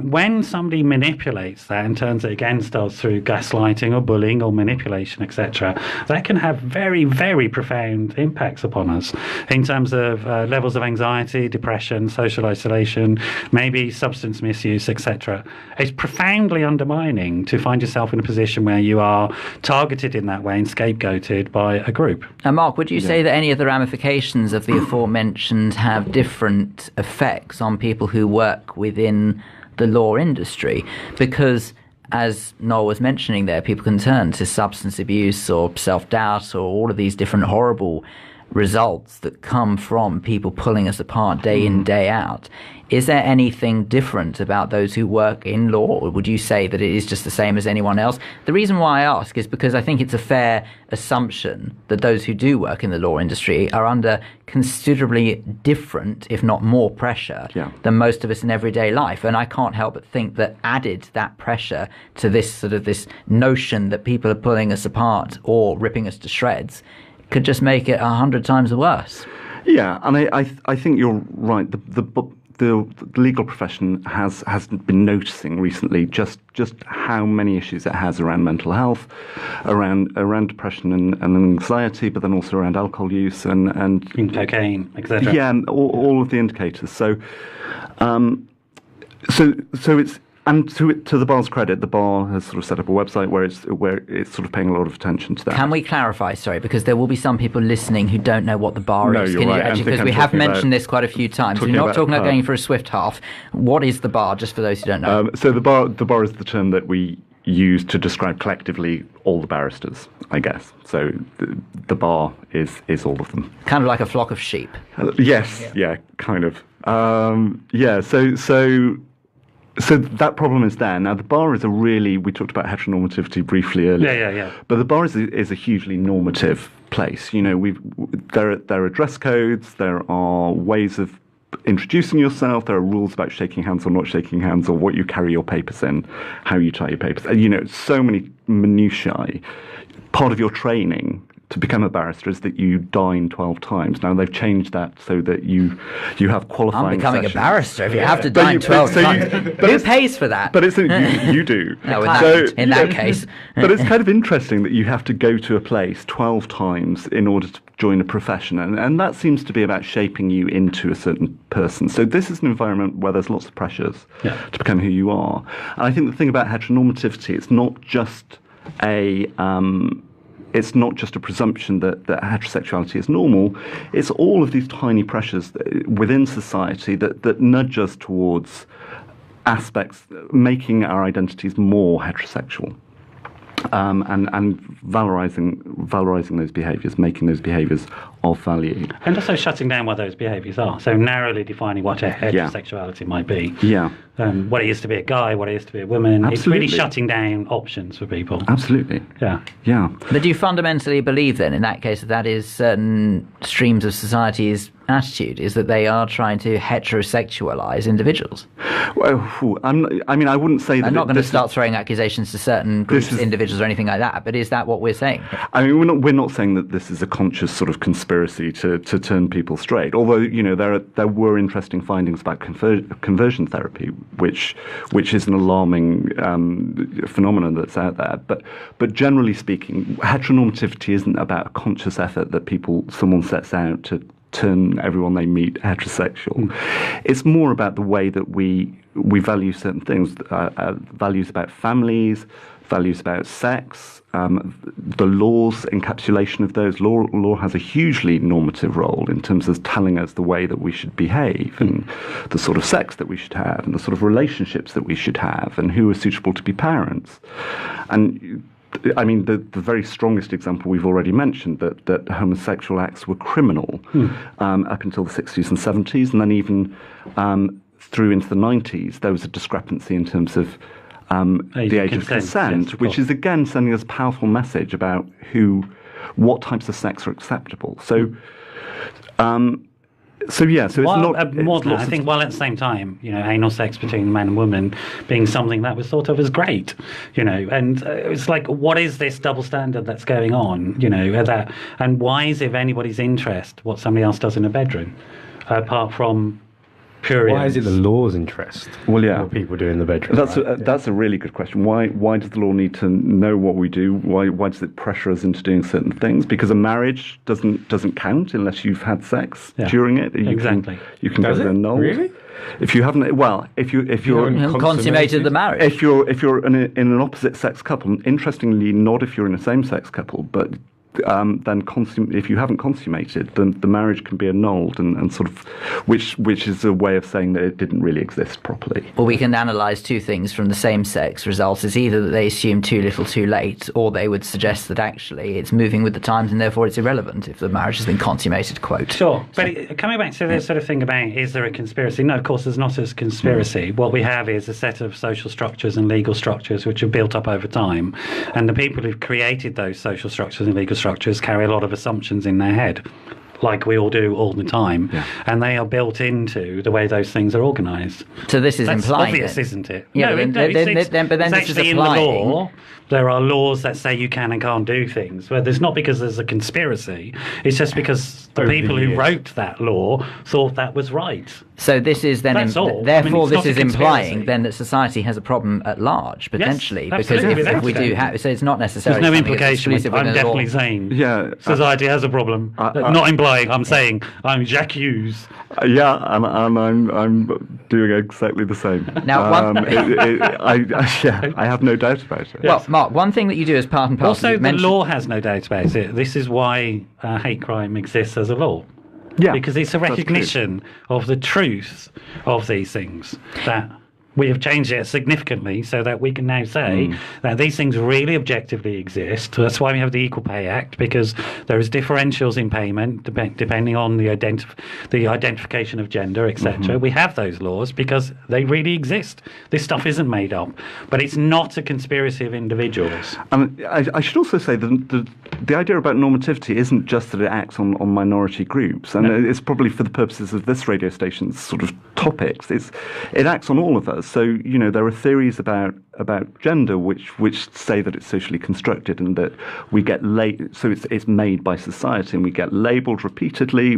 When somebody manipulates that and turns it against us through gaslighting or bullying or manipulation, etc., that can have very, very profound impacts upon us in terms of levels of anxiety, depression, social isolation, maybe substance misuse, etc. It's profoundly undermining to find yourself in a position where you are targeted in that way and scapegoated by a group. And Mark, would you say that any of the ramifications of the aforementioned have different effects on people who work within the law industry? Because, as Noel was mentioning there, people can turn to substance abuse or self-doubt or all of these different horrible results that come from people pulling us apart day in, day out. Is there anything different about those who work in law, or would you say that it is just the same as anyone else? The reason why I ask is because I think it's a fair assumption that those who do work in the law industry are under considerably different, if not more pressure than most of us in everyday life. And I can't help but think that added that pressure to this sort of this notion that people are pulling us apart or ripping us to shreds could just make it 100 times worse. Yeah, and I think you're right. The legal profession has been noticing recently just how many issues it has around mental health, around depression and anxiety, but then also around alcohol use and cocaine, etc. Yeah, and all of the indicators. So it's. And to the bar's credit, the bar has sort of set up a website where it's sort of paying a lot of attention to that. Can we clarify, sorry, because there will be some people listening who don't know what the bar is. You're right. Because we have mentioned this quite a few times. We're not talking about going for a swift half. What is the bar, just for those who don't know? So the bar is the term that we use to describe collectively all the barristers, I guess. So the bar is all of them. Kind of like a flock of sheep. Yes, yeah, kind of. So that problem is there. Now, the bar is we talked about heteronormativity briefly earlier. Yeah. But the bar is a hugely normative place. You know, there are dress codes, there are ways of introducing yourself, there are rules about shaking hands or not shaking hands, or what you carry your papers in, how you tie your papers. You know, so many minutiae. Part of your training to become a barrister is that you dine 12 times. Now, they've changed that so that you have qualifying I'm becoming sessions. A barrister if you have to dine 12 times. Who pays for that? But you do. In that case. But it's kind of interesting that you have to go to a place 12 times in order to join a profession. And that seems to be about shaping you into a certain person. So this is an environment where there's lots of pressures to become who you are. And I think the thing about heteronormativity, it's not just a presumption that heterosexuality is normal. It's all of these tiny pressures within society that nudge us towards aspects, making our identities more heterosexual. And valorizing those behaviours, making those behaviours of value. And also shutting down what those behaviours are. So narrowly defining what a heterosexuality might be. Yeah. What it is to be a guy, what it is to be a woman. Absolutely. It's really shutting down options for people. Absolutely. Yeah. But do you fundamentally believe then, in that case, that is certain streams of society's attitude, is that they are trying to heterosexualize individuals? Well, I wouldn't say that. I'm not going to start throwing accusations to certain groups, individuals, or anything like that. But is that what we're saying? I mean, we're not saying that this is a conscious sort of conspiracy to turn people straight. Although, you know, there were interesting findings about conversion therapy, which is an alarming phenomenon that's out there. But generally speaking, heteronormativity isn't about a conscious effort that someone sets out to turn everyone they meet heterosexual. It's more about the way that we value certain things, values about families, values about sex, the law's encapsulation of those. Law has a hugely normative role in terms of telling us the way that we should behave and the sort of sex that we should have and the sort of relationships that we should have and who are suitable to be parents. And I mean, the very strongest example we've already mentioned, that homosexual acts were criminal up until the 60s and 70s, and then even through into the 90s, there was a discrepancy in terms of the age of consent, yes, which is again sending us a powerful message about what types of sex are acceptable. So it's not more than that. I think, while at the same time, anal sex between man and woman being something that was thought of as great, and it's like, what is this double standard that's going on, and why is it of anybody's interest what somebody else does in a bedroom, apart from pure? Why is it the law's interest? Well, yeah, what people do in the bedroom. That's a really good question. Why does the law need to know what we do? Why does it pressure us into doing certain things? Because a marriage doesn't count unless you've had sex during it. You can get it annulled. Really? If you haven't, if you're consummated the marriage. If you're in an opposite sex couple, interestingly, not if you're in a same sex couple, but then if you haven't consummated, then the marriage can be annulled, and sort of, which is a way of saying that it didn't really exist properly. Well, we can analyse two things from the same-sex results. It's either that they assume too little too late, or they would suggest that actually it's moving with the times and therefore it's irrelevant if the marriage has been consummated, quote. Sure, but coming back to this sort of thing about, is there a conspiracy? No, of course there's not a conspiracy. What we have is a set of social structures and legal structures which are built up over time, and the people who've created those social structures and legal structures carry a lot of assumptions in their head, like we all do all the time, and they are built into the way those things are organised. So this is That's implying, obvious, isn't it? Yeah, no, but then this is actually in the applying. law. There are laws that say you can and can't do things. Well, there's not because there's a conspiracy. It's just because the people who wrote that law thought that was right. So this is then, therefore, this is implying then that society has a problem at large, potentially, because if we do have, so it's not necessarily. There's no implication. I'm definitely saying society has a problem. Not implying. I'm saying I'm Jacques Hughes. And I'm doing exactly the same. Now, I have no doubt about it. Well, Mark, one thing that you do as part and parcel. Also, the law has no doubt about it. This is why hate crime exists as a law. Yeah, because it's a recognition of the truth of these things, that we have changed it significantly so that we can now say that these things really objectively exist. That's why we have the Equal Pay Act, because there is differentials in payment depending on the identification of gender, etc. We have those laws because they really exist. This stuff isn't made up, but it's not a conspiracy of individuals. I should also say that the idea about normativity isn't just that it acts on minority groups, and it's probably for the purposes of this radio station's sort of topics. It acts on all of us. So, there are theories about gender which say that it's socially constructed and that we get so it's made by society, and we get labelled repeatedly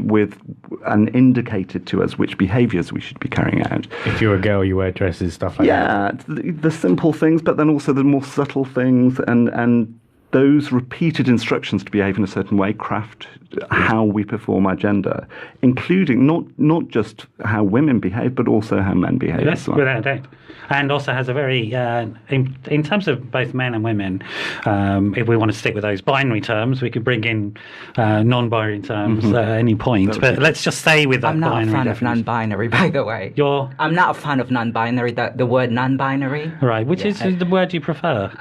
and indicated to us which behaviours we should be carrying out. If you're a girl, you wear dresses, stuff like that. Yeah, the simple things, but then also the more subtle things, and those repeated instructions to behave in a certain way craft how we perform our gender, including not just how women behave, but also how men behave. Yes, without a doubt. And also has a very, in terms of both men and women, if we want to stick with those binary terms, we could bring in non-binary terms at any point. But let's just stay with that. I'm not binary a fan definition. of non-binary, by the way. I'm not a fan of non-binary, the word non-binary. Right, which is the word you prefer?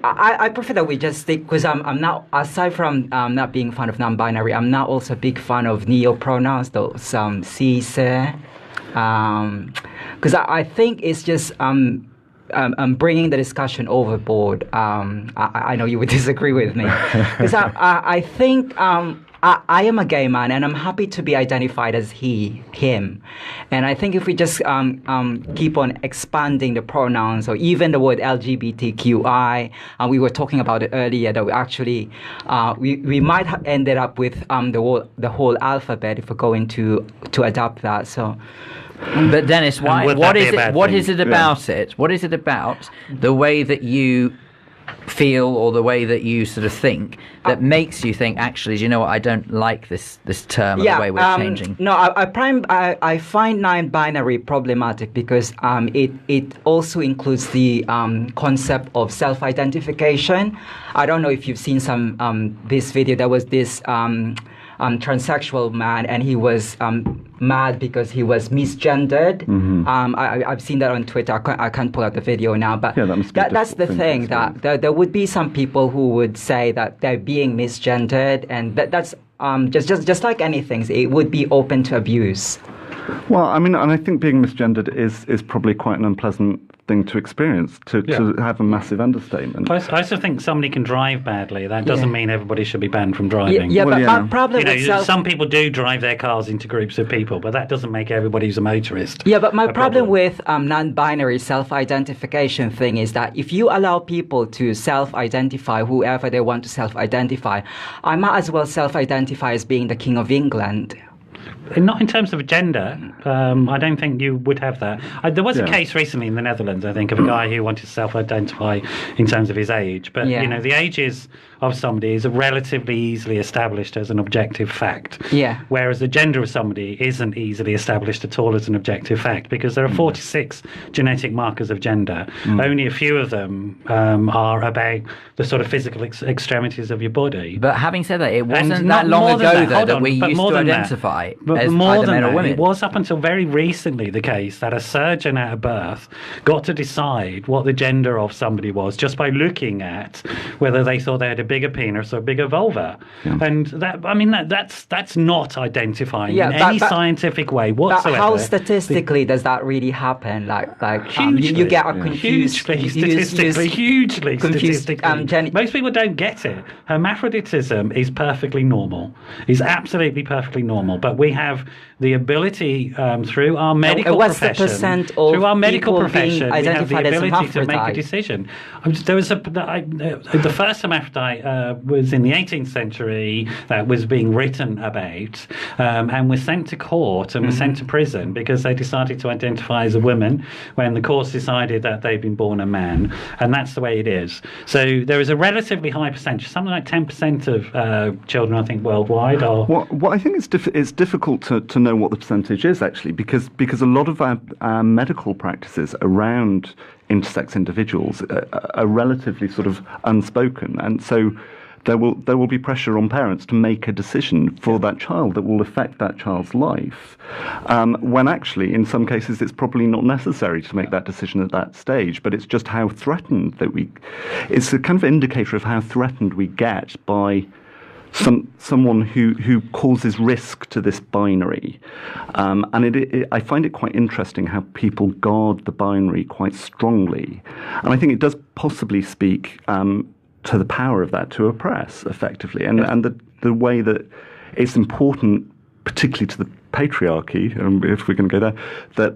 I prefer that we just stick, because I'm not, aside from not being a fan of non-binary, I'm not also a big fan of neo-pronouns, those she, se, because I think it's just bringing the discussion overboard. I know you would disagree with me, because I think I am a gay man, and I'm happy to be identified as he, him. And I think if we just keep on expanding the pronouns, or even the word LGBTQI, we were talking about it earlier, that we actually, we might have ended up with the whole alphabet if we're going to adopt that. So. But Dennis, what is it about it? What is it about the way that you feel or the way that you sort of think that makes you think, actually, do you know what, I don't like this term or the way we're changing? No, I find non-binary problematic because it also includes the concept of self-identification. I don't know if you've seen this video. There was this transsexual man, and he was mad because he was misgendered. I've seen that on Twitter. I can't pull out the video now, but that's the thing, that there would be some people who would say that they're being misgendered, and that's just like anything, it would be open to abuse. Well, I mean, and I think being misgendered is probably quite an unpleasant thing to experience, to have a massive understatement. I also think somebody can drive badly. That doesn't mean everybody should be banned from driving. My problem some people do drive their cars into groups of people, but that doesn't make everybody who's a motorist. Yeah, but my problem with non-binary self-identification thing is that if you allow people to self-identify whoever they want to self-identify, I might as well self-identify as being the King of England. Not in terms of gender. I don't think you would have that. There was a case recently in the Netherlands, I think, of a guy who wanted to self-identify in terms of his age. But, you know, the ages of somebody is relatively easily established as an objective fact. Yeah. Whereas the gender of somebody isn't easily established at all as an objective fact, because there are 46 genetic markers of gender. Only a few of them are about the sort of physical extremities of your body. But having said that, it wasn't that long ago, though, that we used to identify as either men or women. It was up until very recently the case that a surgeon at birth got to decide what the gender of somebody was just by looking at whether they thought they had a bigger penis or a bigger vulva. And that's not identifying in any scientific way whatsoever. But how statistically does that really happen? You get a confused... Hugely statistically. Most people don't get it. Hermaphroditism is perfectly normal. Is absolutely perfectly normal. But we have the ability through our medical profession, we have the ability to make a decision. There was the first hermaphrodite was in the 18th century that was being written about, and was sent to court and was sent to prison because they decided to identify as a woman when the courts decided that they'd been born a man, and that's the way it is. So there is a relatively high percentage, something like 10% of children, I think, worldwide are... What I think it's difficult to know what the percentage is, actually, because a lot of our medical practices around intersex individuals are relatively sort of unspoken, and so there will be pressure on parents to make a decision for that child that will affect that child's life, when actually in some cases it's probably not necessary to make that decision at that stage, but it's just how threatened it's a kind of indicator of how threatened we get by someone who causes risk to this binary, and I find it quite interesting how people guard the binary quite strongly, and I think it does possibly speak to the power of that to oppress effectively, and the way that it's important, particularly to the patriarchy, if we're going to go there,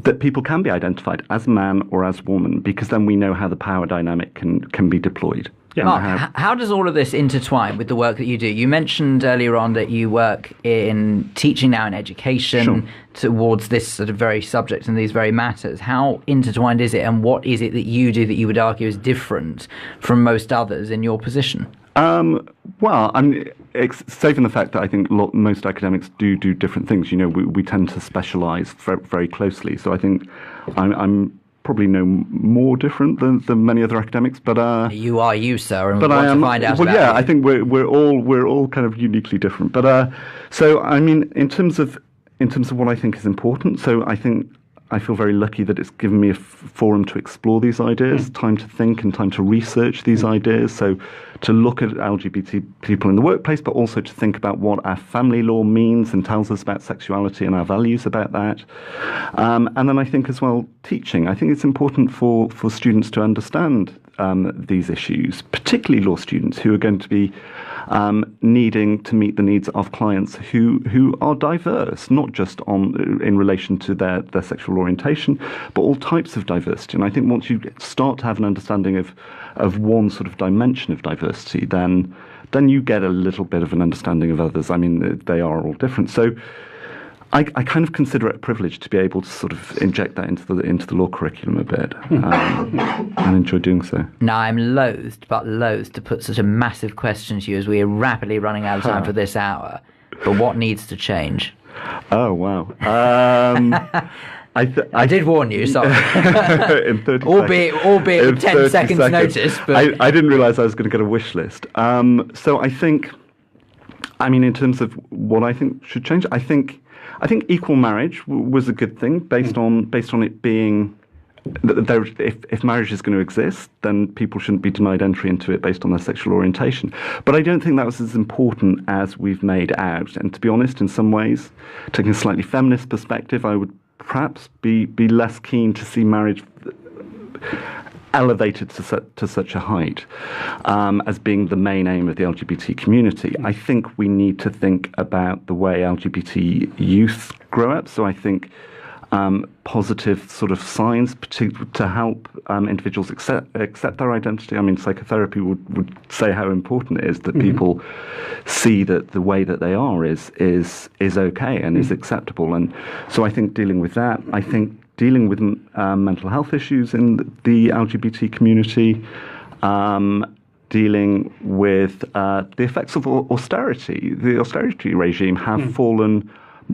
that people can be identified as man or as woman, because then we know how the power dynamic can be deployed. Mark, how does all of this intertwine with the work that you do? You mentioned earlier on that you work in teaching now in education towards this sort of very subject and these very matters. How intertwined is it, and what is it that you do that you would argue is different from most others in your position? Well, saving the fact that I think most academics do different things. You know, we tend to specialise very closely. So I think I'm probably no more different than many other academics, but you are you, sir, and we want to find out. Well, about you. I think we're all kind of uniquely different. But so I mean, in terms of what I think is important, so I think I feel very lucky that it's given me a forum to explore these ideas, time to think and time to research these ideas. So to look at LGBT people in the workplace, but also to think about what our family law means and tells us about sexuality and our values about that. And then I think as well, teaching. I think it's important for students to understand these issues, particularly law students who are going to be needing to meet the needs of clients who are diverse, not just in relation to their sexual orientation, but all types of diversity. And I think once you start to have an understanding of one sort of dimension of diversity, then you get a little bit of an understanding of others. I mean, they are all different. So I kind of consider it a privilege to be able to sort of inject that into the law curriculum a bit, and enjoy doing so. Now, I'm loath to put such a massive question to you as we are rapidly running out of time for this hour. But what needs to change? Oh, wow. I did warn you, sorry. In 30 albeit with 10 seconds notice. But I didn't realise I was going to get a wish list. So I think, in terms of what I think should change, I think equal marriage was a good thing based on it being. If marriage is going to exist, then people shouldn't be denied entry into it based on their sexual orientation. But I don't think that was as important as we've made out. And to be honest, in some ways, taking a slightly feminist perspective, I would perhaps be less keen to see marriage elevated to such a height as being the main aim of the LGBT community. I think we need to think about the way LGBT youth grow up. So I think positive sort of signs to help individuals accept their identity. Psychotherapy would say how important it is that people see that the way that they are is okay and is acceptable. And so I think dealing with that, I think dealing with mental health issues in the LGBT community, dealing with the effects of austerity. The austerity regime have fallen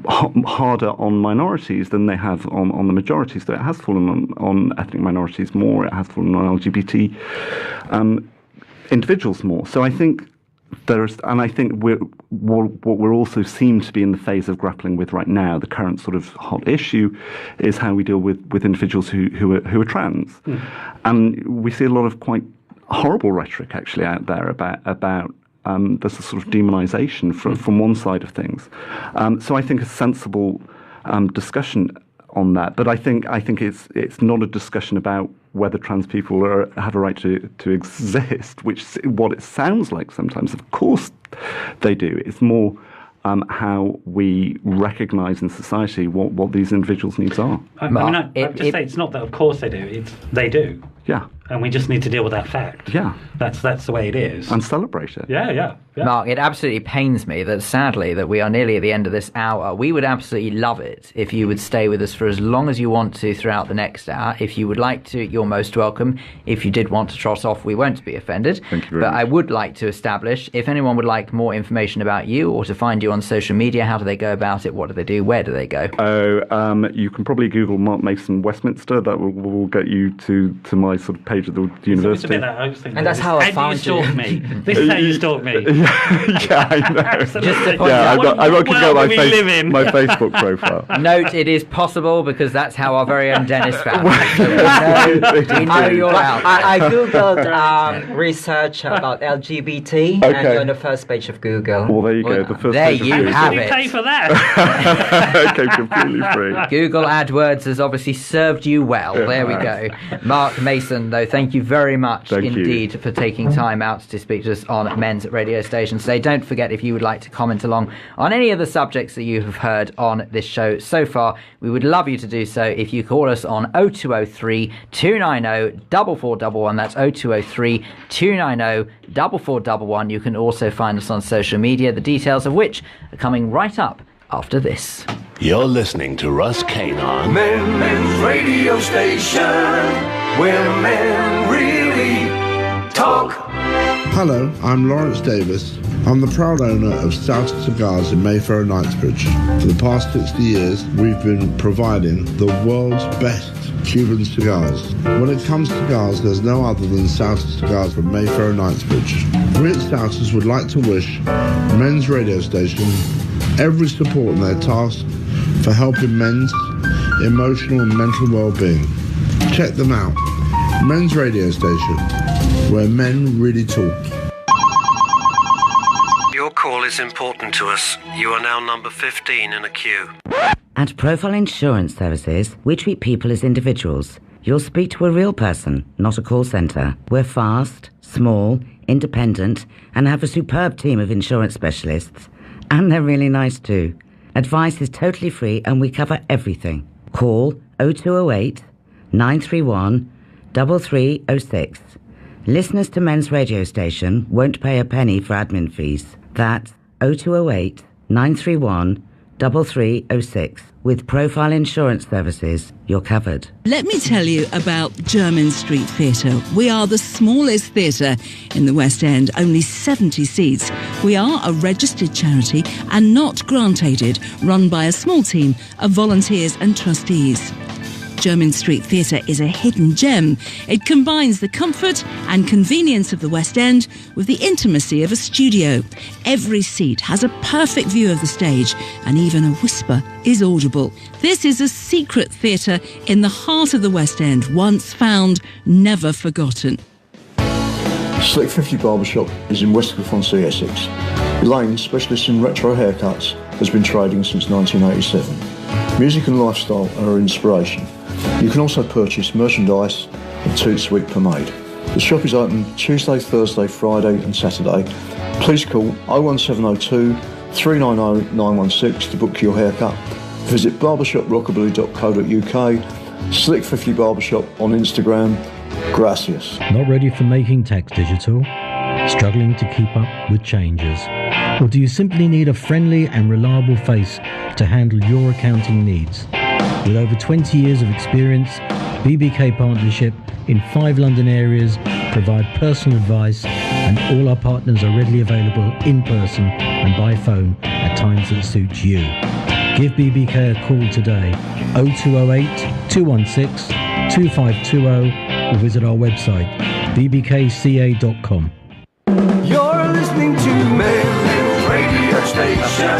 harder on minorities than they have on the majorities. So it has fallen on ethnic minorities more. It has fallen on LGBT individuals more. So I think what we're also seem to be in the phase of grappling with right now, the current sort of hot issue, is how we deal with individuals who are trans, and we see a lot of quite horrible rhetoric actually out there about. There's a sort of demonisation from one side of things. So I think a sensible discussion on that. But I think it's not a discussion about whether trans people have a right to exist, which is what it sounds like sometimes. Of course they do. It's more how we recognise in society what these individuals' needs are. I have to say it's not that of course they do. It's they do. Yeah. And we just need to deal with that fact. Yeah. That's the way it is. And celebrate it. Yeah. Mark, it absolutely pains me that sadly that we are nearly at the end of this hour. We would absolutely love it if you would stay with us for as long as you want to throughout the next hour. If you would like to, you're most welcome. If you did want to trot off, we won't be offended. Thank you very much. I would like to establish, if anyone would like more information about you or to find you on social media, how do they go about it? What do they do? Where do they go? You can probably Google Mark Mason Westminster. That will get you to my sort of page at the university. And that's how I found you. This is how you stalk me. Yeah, I know. Just to point out, I'm not giving out my Facebook profile. Note, it is possible because that's how our very own Dennis found it. So we know you're out. I googled research about LGBT, and you're on the first page of Google. Well, there you go. The first there page you of Google. have You it. pay for that. Okay, completely free. Google AdWords has obviously served you well. There we go. Mark Mason, though, thank you very much indeed for taking time out to speak to us on Men's Radio Station today. Don't forget, if you would like to comment along on any of the subjects that you have heard on this show so far, we would love you to do so if you call us on 0203 290 4411. That's 0203 290 4411. You can also find us on social media, the details of which are coming right up after this. You're listening to Russ Kane on Men's Radio Station, where men really talk. Hello, I'm Lawrence Davis. I'm the proud owner of South Cigars in Mayfair and Knightsbridge. For the past 60 years, we've been providing the world's best Cuban cigars. When it comes to cigars, there's no other than South Cigars from Mayfair and Knightsbridge. We at Souther's would like to wish Men's Radio Station every support in their task for helping men's emotional and mental well-being. Check them out. Men's Radio Station, where men really talk. Your call is important to us. You are now number 15 in a queue. At Profile Insurance Services, we treat people as individuals. You'll speak to a real person, not a call centre. We're fast, small, independent, and have a superb team of insurance specialists. And they're really nice too. Advice is totally free and we cover everything. Call 0208 931 3306. Listeners to Men's Radio Station won't pay a penny for admin fees. That's 0208 931 3306. With Profile Insurance Services, you're covered. Let me tell you about Jermyn Street Theatre. We are the smallest theatre in the West End, only 70 seats. We are a registered charity and not grant-aided, run by a small team of volunteers and trustees. Jermyn Street Theatre is a hidden gem. It combines the comfort and convenience of the West End with the intimacy of a studio. Every seat has a perfect view of the stage, and even a whisper is audible. This is a secret theatre in the heart of the West End, once found, never forgotten. Slick 50 Barbershop is in West Cliff-on-Sea, Essex. Elaine, specialist in retro haircuts, has been trading since 1987. Music and lifestyle are her inspiration. You can also purchase merchandise and Toot Sweet Pomade. The shop is open Tuesday, Thursday, Friday and Saturday. Please call 01702 390 916 to book your haircut. Visit barbershoprockabilly.co.uk, Slick 50 Barbershop on Instagram. Gracias. Not ready for making tax digital? Struggling to keep up with changes? Or do you simply need a friendly and reliable face to handle your accounting needs? With over 20 years of experience, BBK Partnership in 5 London areas provide personal advice, and all our partners are readily available in person and by phone at times that suit you. Give BBK a call today, 0208 216 2520, or visit our website, bbkca.com. You're listening to Men's Radio Station,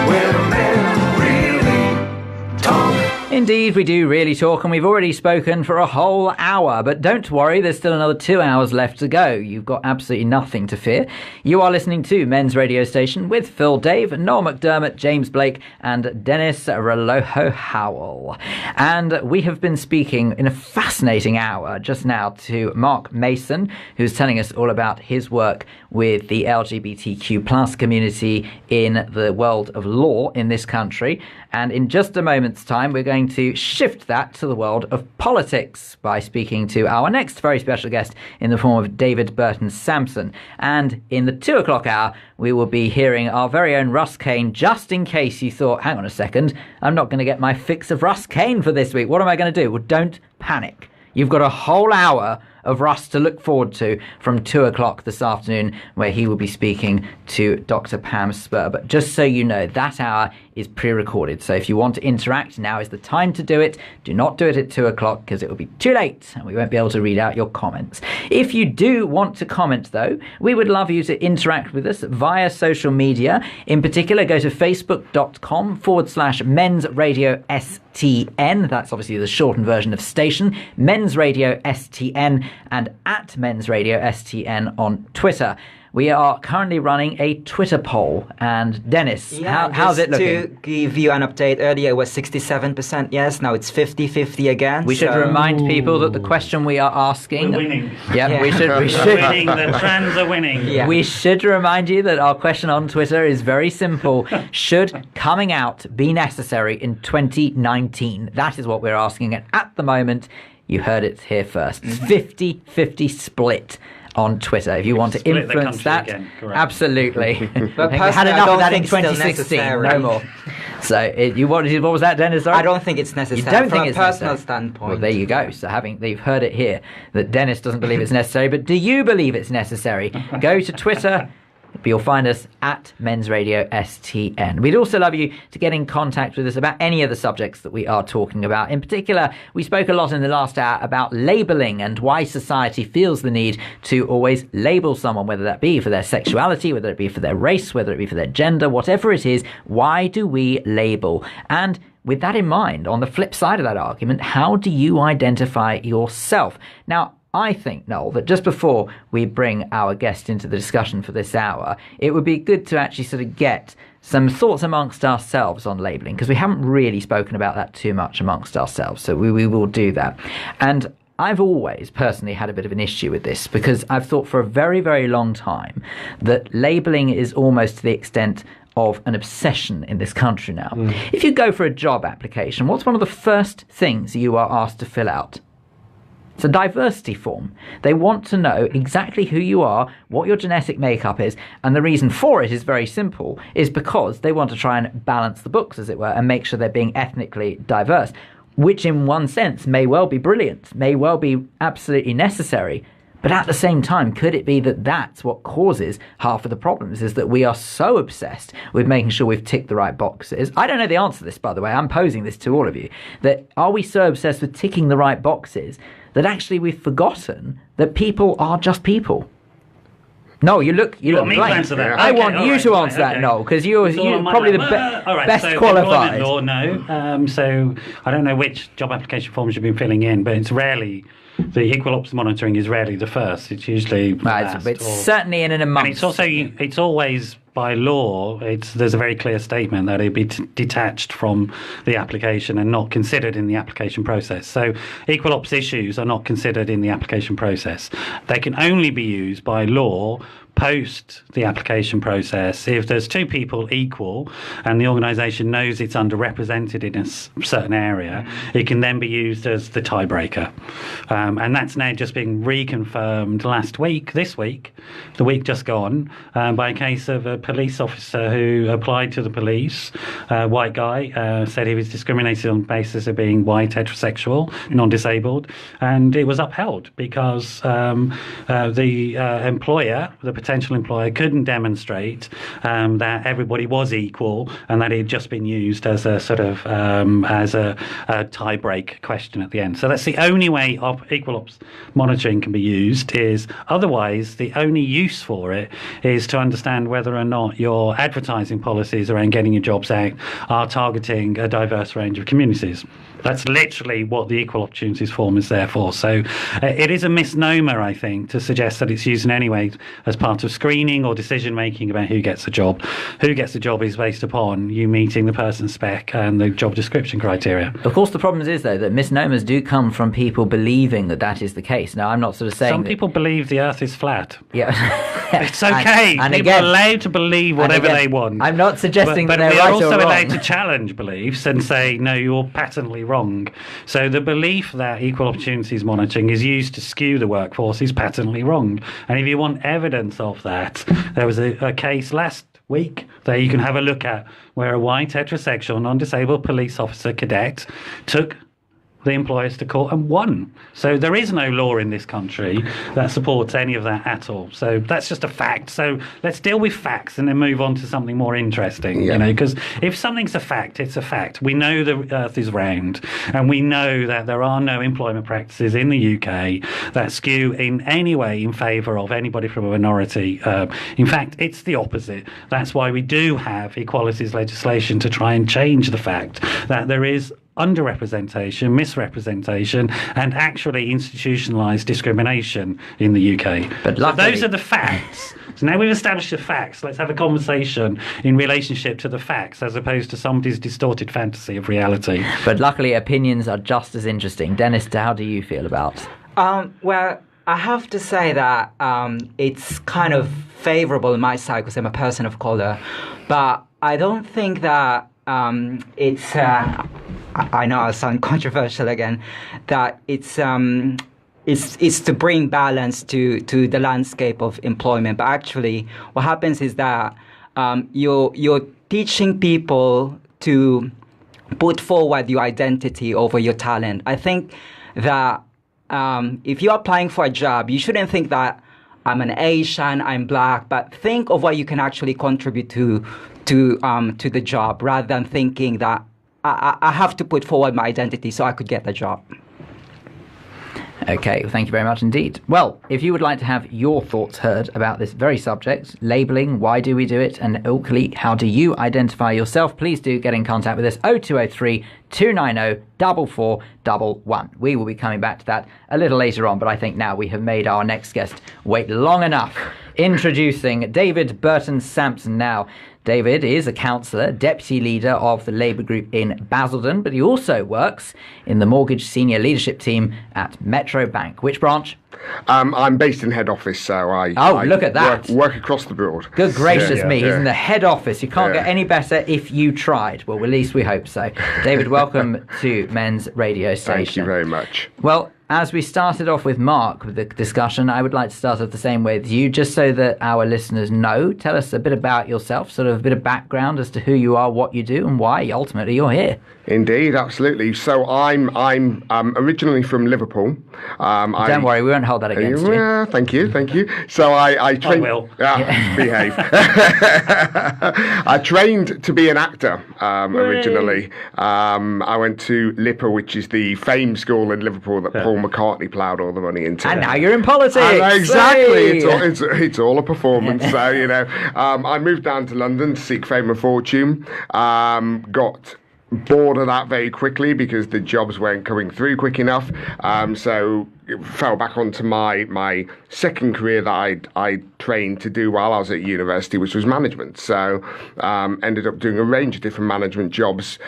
where men really talk. Indeed, we do really talk, and we've already spoken for a whole hour. But don't worry, there's still another 2 hours left to go. You've got absolutely nothing to fear. You are listening to Men's Radio Station with Phil Dave, Noel McDermott, James Blake, and Dennis Relojo-Howell. And we have been speaking in a fascinating hour just now to Mark Mason, who's telling us all about his work with the LGBTQ plus community in the world of law in this country. And in just a moment's time, we're going to shift that to the world of politics by speaking to our next very special guest in the form of David Burton Sampson. And in the 2 o'clock hour, we will be hearing our very own Russ Kane, just in case you thought, hang on a second, I'm not going to get my fix of Russ Kane for this week. What am I going to do? Well, don't panic. You've got a whole hour of Russ to look forward to from 2 o'clock this afternoon, where he will be speaking to Dr. Pam Spur. But just so you know, that hour is pre-recorded. So if you want to interact, now is the time to do it. Do not do it at 2 o'clock because it will be too late and we won't be able to read out your comments. If you do want to comment, though, we would love you to interact with us via social media. In particular, go to facebook.com/Men's Radio STN. That's obviously the shortened version of station. Men's Radio STN, and at Men's Radio STN on Twitter. We are currently running a Twitter poll. And Dennis, how's it looking? To give you an update, earlier it was 67% yes, now it's 50-50 again. We should remind people that the question we are asking... We're winning. Yeah, we should. We're winning, the trans are winning. Yeah. We should remind you that our question on Twitter is very simple. Should coming out be necessary in 2019? That is what we're asking. And at the moment, you heard it here first. 50-50 split on Twitter. If you want to influence that, absolutely. But we had enough of that in it's still 2016. necessary. No more. So, what was that, Dennis? Sorry? I don't think it's necessary. You don't from think it's a personal necessary? standpoint. Well, there you go. So, you've heard it here that Dennis doesn't believe it's necessary, but do you believe it's necessary? Go to Twitter. You'll find us at Men's Radio STN. We'd also love you to get in contact with us about any of the subjects that we are talking about. In particular, we spoke a lot in the last hour about labelling and why society feels the need to always label someone, whether that be for their sexuality, whether it be for their race, whether it be for their gender, whatever it is. Why do we label? And with that in mind, on the flip side of that argument, how do you identify yourself? Now, I think, Noel, that just before we bring our guest into the discussion for this hour, it would be good to actually sort of get some thoughts amongst ourselves on labelling, because we haven't really spoken about that too much amongst ourselves. So we will do that. And I've always personally had a bit of an issue with this, because I've thought for a very, very long time that labelling is almost to the extent of an obsession in this country now. If you go for a job application, what's one of the first things you are asked to fill out? It's a diversity form. They want to know exactly who you are, what your genetic makeup is, and the reason for it is very simple, is because they want to try and balance the books, as it were, and make sure they're being ethnically diverse, which in one sense may well be brilliant, may well be absolutely necessary. But at the same time, could it be that that's what causes half of the problems, is that we are so obsessed with making sure we've ticked the right boxes? I don't know the answer to this, by the way. I'm posing this to all of you. That are we so obsessed with ticking the right boxes that actually we've forgotten that people are just people? No, you look blank. I want you to answer that, Noel, because you're probably the best qualified. Law, no. So I don't know which job application forms you've been filling in, but it's rarely. The equal ops monitoring is rarely the first. It's usually last. It's certainly in a month. And it's always by law. There's a very clear statement that it'd be detached from the application and not considered in the application process. So equal ops issues are not considered in the application process. They can only be used by law post the application process if there's two people equal and the organisation knows it's underrepresented in a certain area. It can then be used as the tiebreaker, and that's now just being reconfirmed this week, the week just gone, by a case of a police officer who applied to the police, white guy, said he was discriminated on the basis of being white, heterosexual, non-disabled, and it was upheld because the employer, the potential employer, couldn't demonstrate that everybody was equal and that it had just been used as a sort of as a tie-break question at the end. So that's the only way equal ops monitoring can be used. Is otherwise the only use for it is to understand whether or not your advertising policies around getting your jobs out are targeting a diverse range of communities. That's literally what the Equal Opportunities Form is there for. So it is a misnomer, I think, to suggest that it's used in any way as part of screening or decision-making about who gets a job. Who gets a job is based upon you meeting the person's spec and the job description criteria. Of course, the problem is, though, that misnomers do come from people believing that that is the case. Now, I'm not sort of saying... Some people believe the Earth is flat. Yeah. It's okay. And people again, are allowed to believe whatever they want. I'm not suggesting that they're right or wrong. But we're also allowed to challenge beliefs and say, no, you're patently wrong. So the belief that equal opportunities monitoring is used to skew the workforce is patently wrong. And if you want evidence of that, there was a case last week that you can have a look at where a white, heterosexual, non-disabled police officer cadet took the employers to court and won. So there is no law in this country that supports any of that at all. So that's just a fact. So let's deal with facts and then move on to something more interesting. You know, because if something's a fact, it's a fact. We know the Earth is round, and we know that there are no employment practices in the UK that skew in any way in favour of anybody from a minority. In fact, it's the opposite. That's why we do have equalities legislation to try and change the fact that there is underrepresentation, misrepresentation, and actually institutionalised discrimination in the UK. But so those are the facts. So now we've established the facts. Let's have a conversation in relationship to the facts as opposed to somebody's distorted fantasy of reality. But luckily, opinions are just as interesting. Dennis, how do you feel about it? Well, I have to say that it's kind of favourable on my side because I'm a person of colour, but I don't think that it's... I know I sound controversial again, that it's to bring balance to the landscape of employment. But actually, what happens is that you're teaching people to put forward your identity over your talent. I think that if you're applying for a job, you shouldn't think that I'm an Asian, I'm black, but think of what you can actually contribute to the job rather than thinking that I have to put forward my identity so I could get the job. Okay, well, thank you very much indeed. Well, if you would like to have your thoughts heard about this very subject, labelling, why do we do it, and equally, how do you identify yourself, please do get in contact with us, 0203 290 4411. We will be coming back to that a little later on, but I think now we have made our next guest wait long enough. Introducing David Burton Sampson now. David is a councillor, deputy leader of the Labour group in Basildon, but he also works in the mortgage senior leadership team at Metro Bank. Which branch? I'm based in head office, so I look at that. Work across the board. Good gracious me, he's in the head office. You can't get any better if you tried. Well, at least we hope so. David, welcome to Men's Radio Station. Thank you very much. Well, as we started off with Mark with the discussion, I would like to start off the same way with you, just so that our listeners know. Tell us a bit about yourself, sort of a bit of background as to who you are, what you do, and why ultimately you're here. Indeed, absolutely. So I'm originally from Liverpool. Don't worry, we won't hold that against you. Yeah, thank you. So I trained. I will. Behave. I trained to be an actor originally. I went to LIPA, which is the fame school in Liverpool that Paul McCartney ploughed all the money into. And now you're in politics. Exactly. It's all a performance. So I moved down to London to seek fame and fortune. Got bored of that very quickly because the jobs weren't coming through quick enough. So fell back onto my second career that I trained to do while I was at university, which was management. So ended up doing a range of different management jobs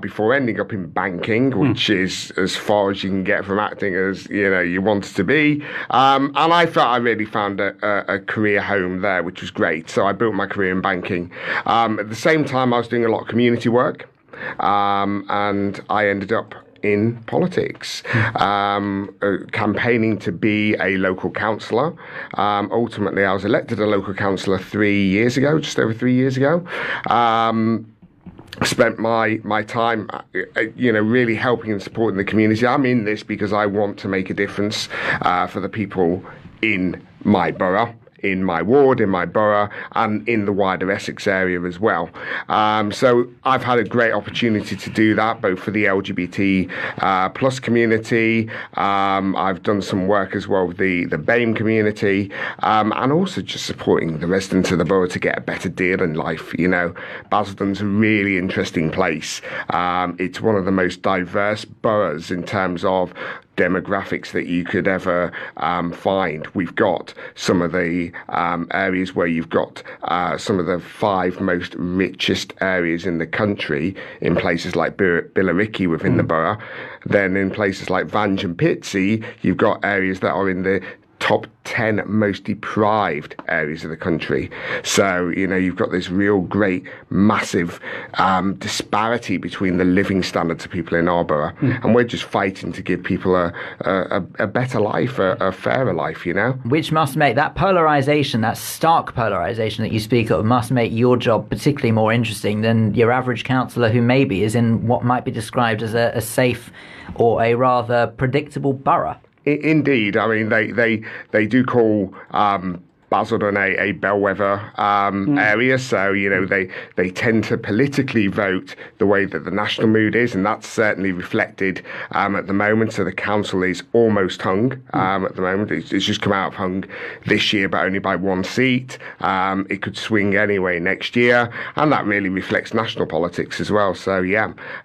before ending up in banking, which is as far as you can get from acting as you want it to be. And I felt I really found a career home there, which was great. So I built my career in banking. At the same time, I was doing a lot of community work. And I ended up in politics, campaigning to be a local councillor. Ultimately, I was elected a local councillor 3 years ago, just over 3 years ago. Spent my time, really helping and supporting the community. I'm in this because I want to make a difference for the people in my borough, in my ward, in my borough, and in the wider Essex area as well. So I've had a great opportunity to do that, both for the LGBT plus community. I've done some work as well with the BAME community, and also just supporting the residents of the borough to get a better deal in life. Basildon's a really interesting place. It's one of the most diverse boroughs in terms of demographics that you could ever find. We've got some of the areas where you've got some of the 5 most richest areas in the country in places like Billericay within the borough. Then in places like Vange and Pitsea, you've got areas that are in the top 10 most deprived areas of the country. So, you've got this real great, massive disparity between the living standards of people in our borough. And we're just fighting to give people a better life, a fairer life, Which must make that polarisation, that stark polarisation that you speak of, must make your job particularly more interesting than your average councillor who maybe is in what might be described as a safe or a rather predictable borough. Indeed. I mean, they do call Basildon a bellwether area, so they tend to politically vote the way that the national mood is, and that's certainly reflected at the moment. So the council is almost hung at the moment. It's just come out of hung this year, but only by 1 seat. It could swing anyway next year, and that really reflects national politics as well. So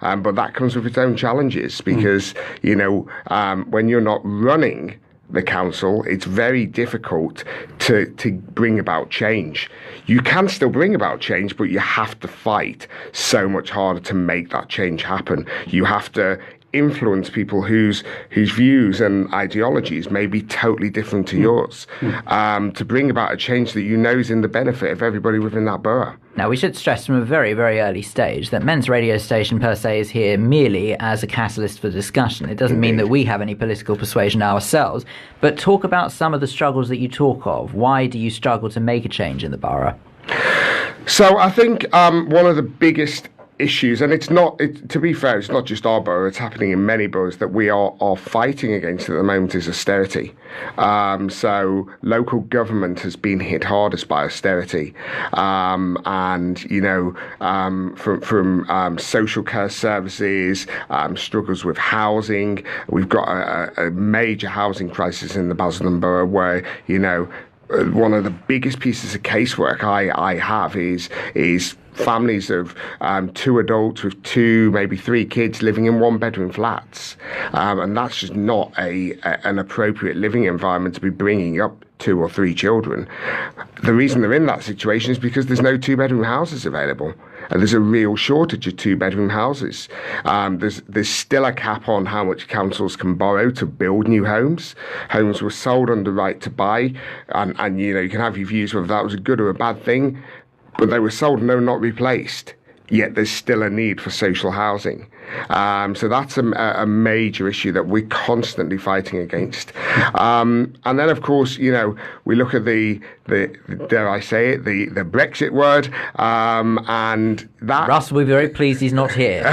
but that comes with its own challenges because when you're not running the council, it's very difficult to bring about change. You can still bring about change, but you have to fight so much harder to make that change happen. You have to influence people whose views and ideologies may be totally different to yours, to bring about a change that is in the benefit of everybody within that borough. Now, we should stress from a very, very early stage that Men's Radio Station per se is here merely as a catalyst for discussion. It doesn't mean that we have any political persuasion ourselves, but talk about some of the struggles that you talk of. Why do you struggle to make a change in the borough? So I think one of the biggest issues, and to be fair, it's not just our borough, it's happening in many boroughs that we are fighting against at the moment, is austerity. So local government has been hit hardest by austerity, from social care services, struggles with housing. We've got a major housing crisis in the Basildon borough where one of the biggest pieces of casework I have is families of 2 adults with 2, maybe 3 kids living in 1-bedroom flats. And that's just not an appropriate living environment to be bringing up 2 or 3 children. The reason they're in that situation is because there's no 2-bedroom houses available. And there's a real shortage of 2-bedroom houses. There's still a cap on how much councils can borrow to build new homes. Homes were sold under right to buy, and you can have your views whether that was a good or a bad thing, but they were sold and they were not replaced. Yet there's still a need for social housing. So that's a major issue that we're constantly fighting against. And then, of course, we look at the dare I say it, the Brexit word, and that... Russ will be very pleased he's not here.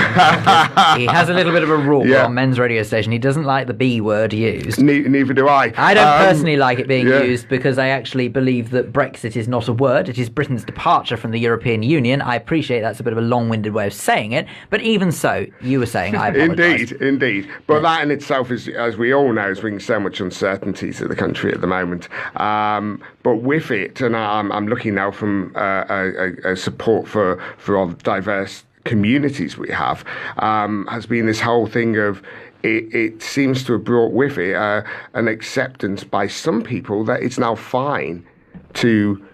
He has a little bit of a rule on Men's radio station. He doesn't like the B word used. Neither do I. I don't personally like it being used because I actually believe that Brexit is not a word. It is Britain's departure from the European Union. I appreciate that's a bit of a long-winded way of saying it, but even so, you were saying I apologise. Indeed. But that in itself is, as we all know, is bringing so much uncertainty to the country at the moment. But with it, and I'm looking now from a support for our diverse communities we have, has been this whole thing of it seems to have brought with it an acceptance by some people that it's now fine to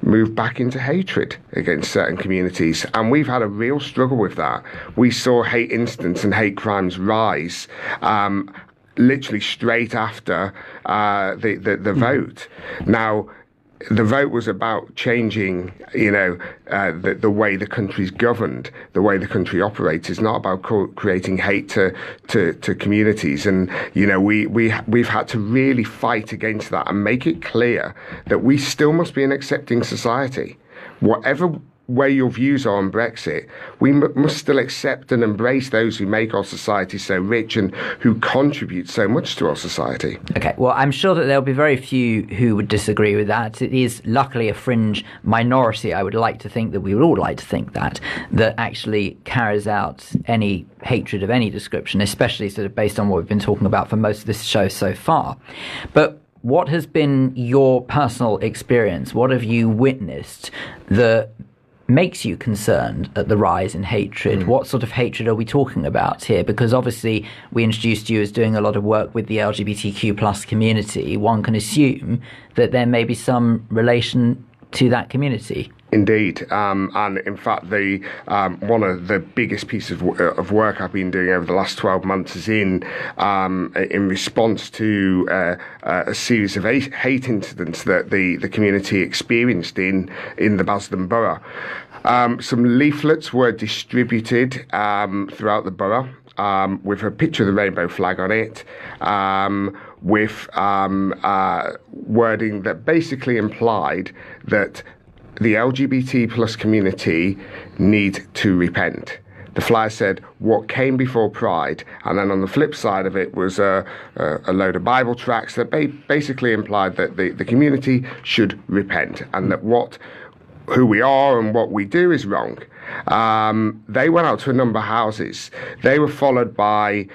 move back into hatred against certain communities, and we've had a real struggle with that. We saw hate incidents and hate crimes rise literally straight after the vote. Now, the vote was about changing, the way the country's governed, the way the country operates. It's not about creating hate to communities. And we've had to really fight against that and make it clear that we still must be an accepting society. Whatever way your views are on Brexit, we must still accept and embrace those who make our society so rich and who contribute so much to our society. Okay, well, I'm sure that there'll be very few who would disagree with that. It is luckily a fringe minority, I would like to think, that we would all like to think that actually carries out any hatred of any description, especially sort of based on what we've been talking about for most of this show so far. But what has been your personal experience? What have you witnessed that makes you concerned at the rise in hatred? What sort of hatred are we talking about here? Because obviously we introduced you as doing a lot of work with the LGBTQ plus community. One can assume that there may be some relation to that community. Indeed, and in fact, one of the biggest pieces of work I've been doing over the last 12 months is in response to a series of hate incidents that the community experienced in the Basildon borough. Some leaflets were distributed throughout the borough with a picture of the rainbow flag on it, with wording that basically implied that the LGBT plus community need to repent. The flyer said, what came before Pride? And then on the flip side of it was a load of Bible tracts that basically implied that the community should repent and that who we are and what we do is wrong. They went out to a number of houses. They were followed by,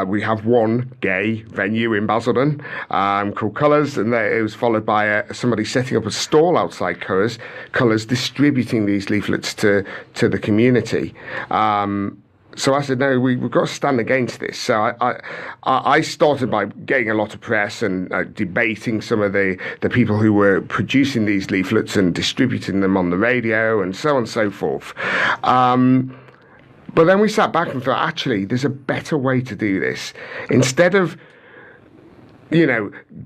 we have one gay venue in Basildon called Colours, and it was followed by somebody setting up a stall outside Colours, distributing these leaflets to the community. So I said, no, we've got to stand against this. So I started by getting a lot of press and debating some of the people who were producing these leaflets and distributing them on the radio and so on and so forth. But then we sat back and thought, actually, there's a better way to do this. Instead of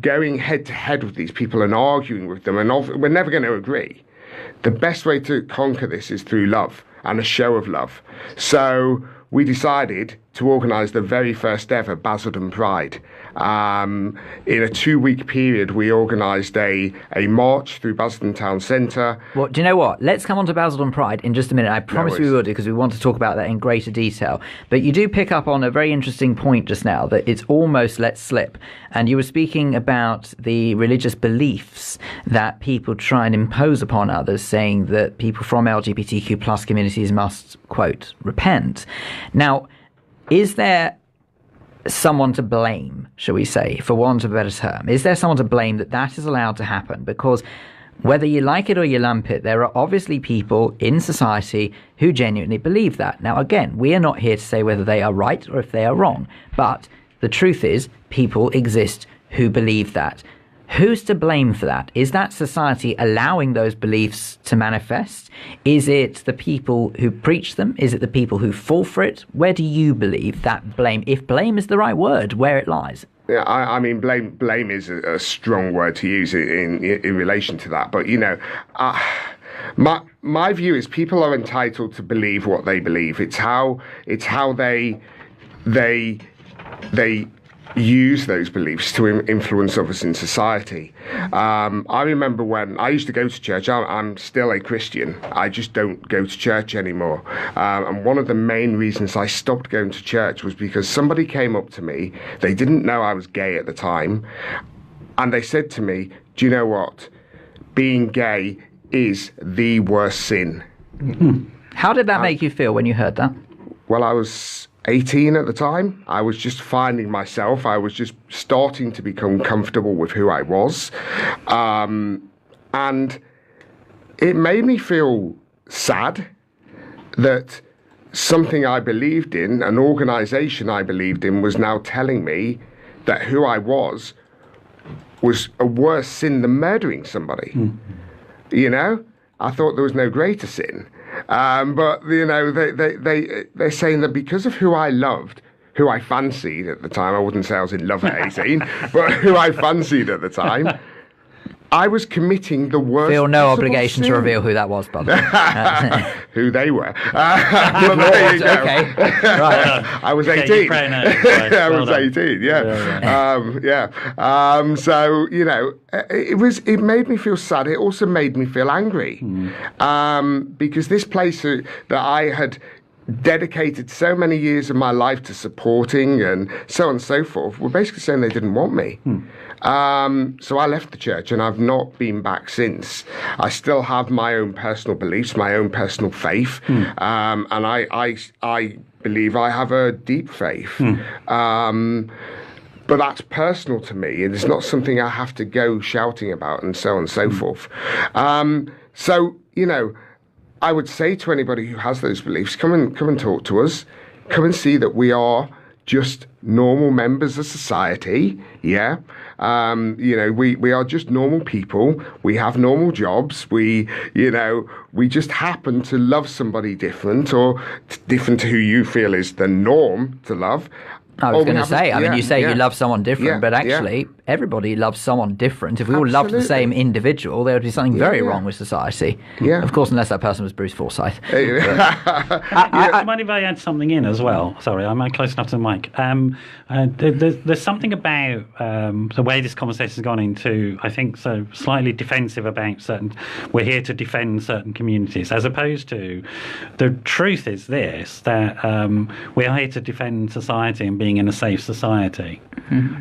going head to head with these people and arguing with them, and we're never going to agree. The best way to conquer this is through love and a show of love. So we decided to organise the very first ever Basildon Pride. In a 2-week period, we organised a march through Basildon Town Centre. Well, do you know what? Let's come on to Basildon Pride in just a minute. I promise we will do, because we want to talk about that in greater detail. But you do pick up on a very interesting point just now, that it's almost let slip. And you were speaking about the religious beliefs that people try and impose upon others, saying that people from LGBTQ plus communities must, quote, repent. Now, is there someone to blame, shall we say, for want of a better term? Is there someone to blame that is allowed to happen? Because Whether you like it or you lump it, there are obviously people in society who genuinely believe that. Now, again, we are not here to say whether they are right or if they are wrong, but the truth is people exist who believe that. Who's to blame for that? Is that society allowing those beliefs to manifest? Is it the people who preach them? Is it the people who fall for it? Where do you believe that blame, if blame is the right word, where it lies? Yeah, I mean, blame is a strong word to use in relation to that. But, you know, my view is people are entitled to believe what they believe. It's how they use those beliefs to influence others in society. I remember when I used to go to church. I'm still a Christian. I just don't go to church anymore. And one of the main reasons I stopped going to church was because somebody came up to me. They didn't know I was gay at the time. And they said to me, do you know what? Being gay is the worst sin. How did that make you feel when you heard that? Well, I was 18 at the time. I was just finding myself. I was just starting to become comfortable with who I was. And it made me feel sad that something I believed in, an organisation I believed in, was now telling me that who I was a worse sin than murdering somebody. You know? I thought there was no greater sin. But, you know, they're saying that because of who I loved, who I fancied at the time, I wouldn't say I was in love at 18, but who I fancied at the time, I was committing the worst. Feel no obligation to reveal who that was, by the way. Who they were. Well, there you go. Okay. Right. I was 18. I was 18, yeah. So, you know, it made me feel sad. It also made me feel angry. Because this place that I had dedicated so many years of my life to supporting and so on and so forth were basically saying they didn't want me. So I left the church and I've not been back since. I still have my own personal beliefs, my own personal faith, and I believe I have a deep faith. But that's personal to me. It's not something I have to go shouting about and so on and so forth. So, you know, I would say to anybody who has those beliefs, come and talk to us. Come and see that we are just normal members of society. Yeah. You know, we are just normal people. We have normal jobs. We just happen to love somebody different or different to who you feel is the norm to love. I was going to say, I mean, you say you love someone different, but actually everybody loves someone different. If we all loved the same individual, there would be something very wrong with society. Yeah. Of course, unless that person was Bruce Forsyth. Mind if I add something in as well? Sorry, I'm close enough to the mic. There's something about the way this conversation has gone into, I think, so slightly defensive about certain, we're here to defend certain communities, as opposed to the truth is this, that we are here to defend society and being in a safe society.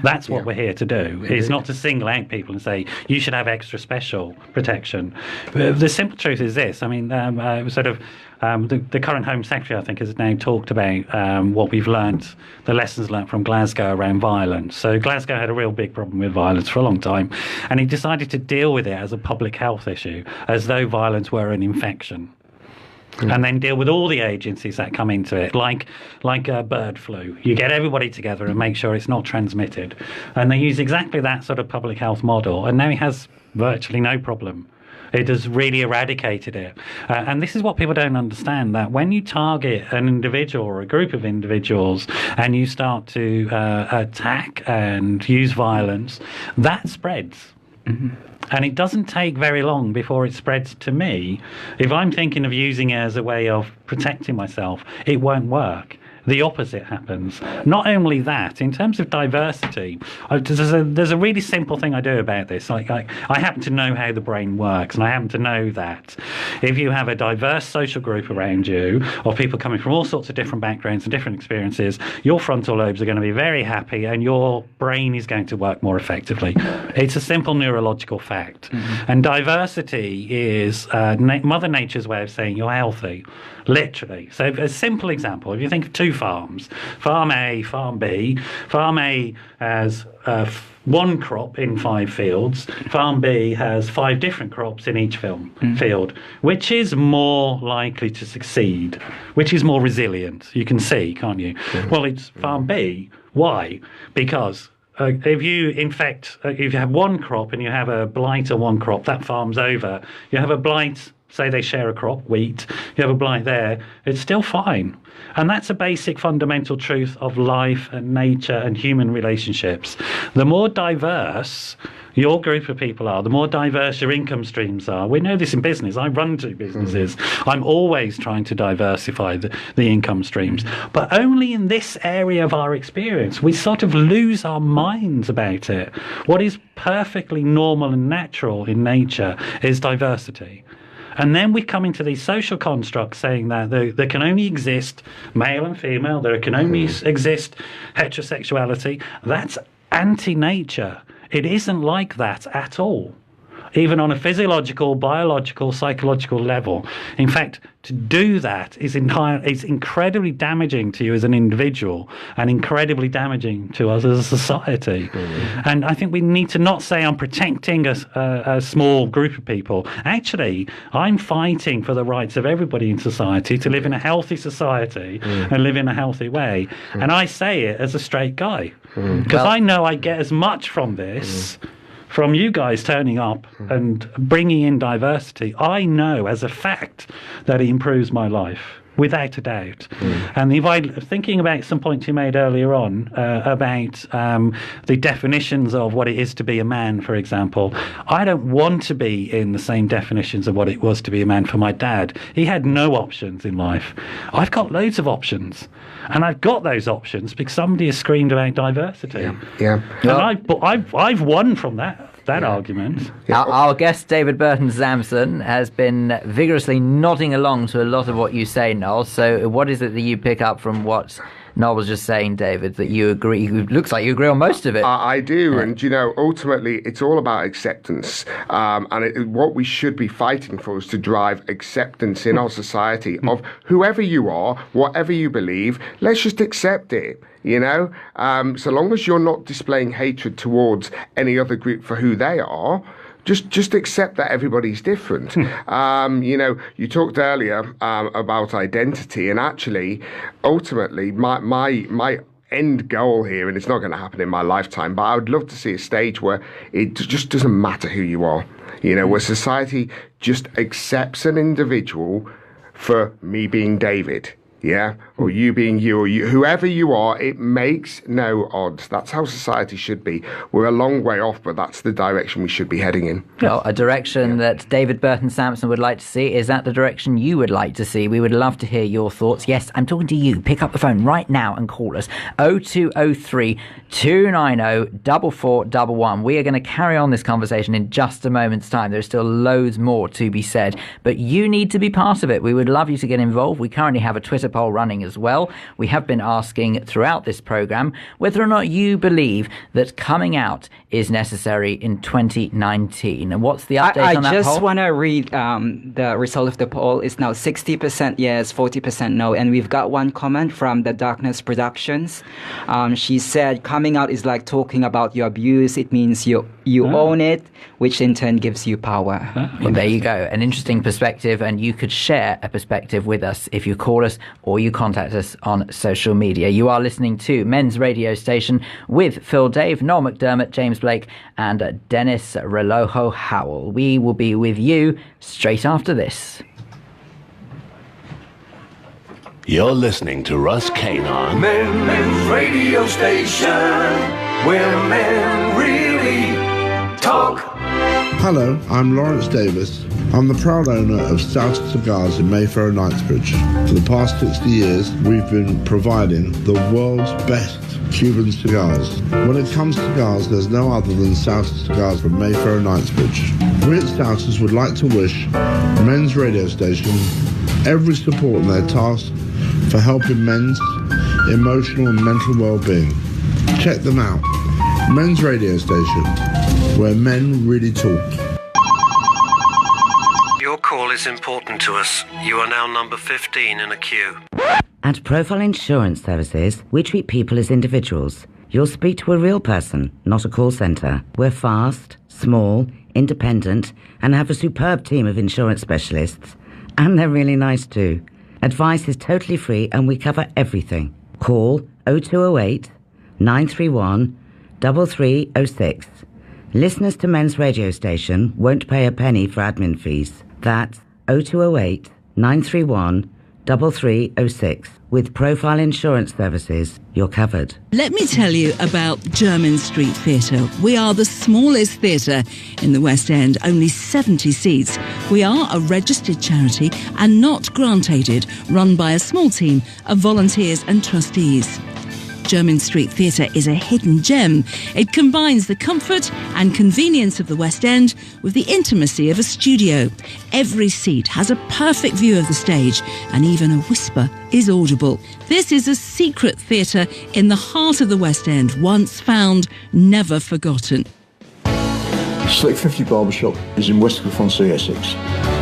That's what we're here to do. It's not to single out people and say you should have extra special protection. The simple truth is this. I mean, the current Home Secretary, I think, has now talked about what we've learnt, the lessons learnt from Glasgow around violence. So Glasgow had a real big problem with violence for a long time, and he decided to deal with it as a public health issue, as though violence were an infection. And then deal with all the agencies that come into it, like bird flu. You get everybody together and make sure it's not transmitted. And they use exactly that sort of public health model, and now he has virtually no problem. It has really eradicated it. And this is what people don't understand, that when you target an individual or a group of individuals and you start to attack and use violence, that spreads. And it doesn't take very long before it spreads to me. If I'm thinking of using it as a way of protecting myself, it won't work. The opposite happens. Not only that, in terms of diversity, there's a really simple thing I do about this. Like I happen to know how the brain works, and I happen to know that if you have a diverse social group around you, of people coming from all sorts of different backgrounds and different experiences, your frontal lobes are going to be very happy, and your brain is going to work more effectively. It's a simple neurological fact. And diversity is Mother Nature's way of saying you're healthy. Literally. So a simple example, if you think of two farms, Farm A, Farm B, Farm A has one crop in 5 fields. Farm B has 5 different crops in each field. Which is more likely to succeed? Which is more resilient? You can see, can't you? Well, it's Farm B. Why? Because if you have one crop and you have a blight on one crop, that farm's over. You have a blight, say they share a crop, wheat, you have a blight there, it's still fine. And that's a basic fundamental truth of life and nature and human relationships. The more diverse your group of people are, the more diverse your income streams are. We know this in business. I run 2 businesses. I'm always trying to diversify the income streams. But only in this area of our experience, we sort of lose our minds about it. What is perfectly normal and natural in nature is diversity. And then we come into these social constructs saying that there can only exist male and female, there can only exist heterosexuality. That's anti-nature. It isn't like that at all, even on a physiological, biological, psychological level. In fact, to do that is incredibly damaging to you as an individual and incredibly damaging to us as a society. And I think we need to not say I'm protecting a small group of people. Actually, I'm fighting for the rights of everybody in society to live in a healthy society and live in a healthy way. And I say it as a straight guy because I know I get as much from this from you guys turning up and bringing in diversity. I know as a fact that it improves my life, without a doubt. And thinking about some points you made earlier on about the definitions of what it is to be a man, for example, I don't want to be in the same definitions of what it was to be a man for my dad. He had no options in life. I've got loads of options. And I've got those options because somebody has screamed about diversity. Yeah. And I've won from that argument. Our guest, David Burton Sampson, has been vigorously nodding along to a lot of what you say, Noel. So what is it that you pick up from what Noel was just saying, David, that you agree? It looks like you agree on most of it. I do. Yeah. And, ultimately, it's all about acceptance. What we should be fighting for is to drive acceptance in our society of whoever you are, whatever you believe, let's just accept it. So long as you're not displaying hatred towards any other group for who they are, just accept that everybody's different. You talked earlier about identity, and actually, ultimately, my end goal here, and it's not going to happen in my lifetime, but I would love to see a stage where it just doesn't matter who you are, where society just accepts an individual for me being David. Yeah, or you being you, or whoever you are, it makes no odds. That's how society should be. We're a long way off, but that's the direction we should be heading in. Well, a direction that David Burton Sampson would like to see. Is that the direction you would like to see? We would love to hear your thoughts. Yes, I'm talking to you. Pick up the phone right now and call us 0203 290 4411. We are going to carry on this conversation in just a moment's time. There's still loads more to be said, but you need to be part of it. We would love you to get involved. We currently have a Twitter poll running as well. We have been asking throughout this program whether or not you believe that coming out is necessary in 2019. And what's the update on that poll? I just want to read the result of the poll. It's now 60% yes, 40% no. And we've got one comment from the Darkness Productions. She said, coming out is like talking about your abuse. It means you own it, which in turn gives you power. Well, there you go. An interesting perspective, and you could share a perspective with us if you call us or you contact us on social media. You are listening to Men's Radio Station with Phil Dave, Noel McDermott, James Blake and Dennis Relojo-Howell. We will be with you straight after this. You're listening to Russ Kane on Men's Radio Station, where men really talk. Hello, I'm Lawrence Davis. I'm the proud owner of South Cigars in Mayfair and Knightsbridge. For the past 60 years, we've been providing the world's best Cuban cigars. When it comes to cigars, there's no other than South Cigars from Mayfair and Knightsbridge. We at Souther's would like to wish Men's Radio Station every support in their task for helping men's emotional and mental well-being. Check them out. Men's Radio Station, where men really talk. Your call is important to us. You are now number 15 in a queue. At Profile Insurance Services, we treat people as individuals. You'll speak to a real person, not a call centre. We're fast, small, independent, and have a superb team of insurance specialists. And they're really nice too. Advice is totally free and we cover everything. Call 0208 931 3306. Listeners to Men's radio station won't pay a penny for admin fees. That's 0208 931 3306. With Profile Insurance Services, you're covered. Let me tell you about Jermyn Street Theatre. We are the smallest theatre in the West End, only 70 seats. We are a registered charity and not grant-aided, run by a small team of volunteers and trustees. Jermyn Street Theatre is a hidden gem. It combines the comfort and convenience of the West End with the intimacy of a studio. Every seat has a perfect view of the stage, and even a whisper is audible. This is a secret theatre in the heart of the West End, once found, never forgotten. Slick 50 Barbershop is in West Cliff-on-Sea, Essex.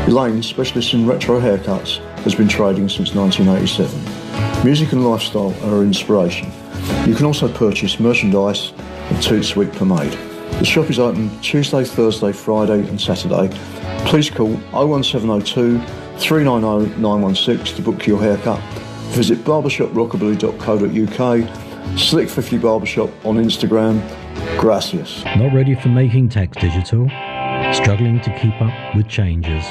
Elaine, specialist in retro haircuts, has been trading since 1987. Music and lifestyle are her inspiration. You can also purchase merchandise and Toot Sweet pomade. The shop is open Tuesday, Thursday, Friday and Saturday. Please call 01702 390 916 to book your haircut. Visit barbershoprockabilly.co.uk, Slick 50 Barbershop on Instagram. Gracias. Not ready for making tax digital? Struggling to keep up with changes?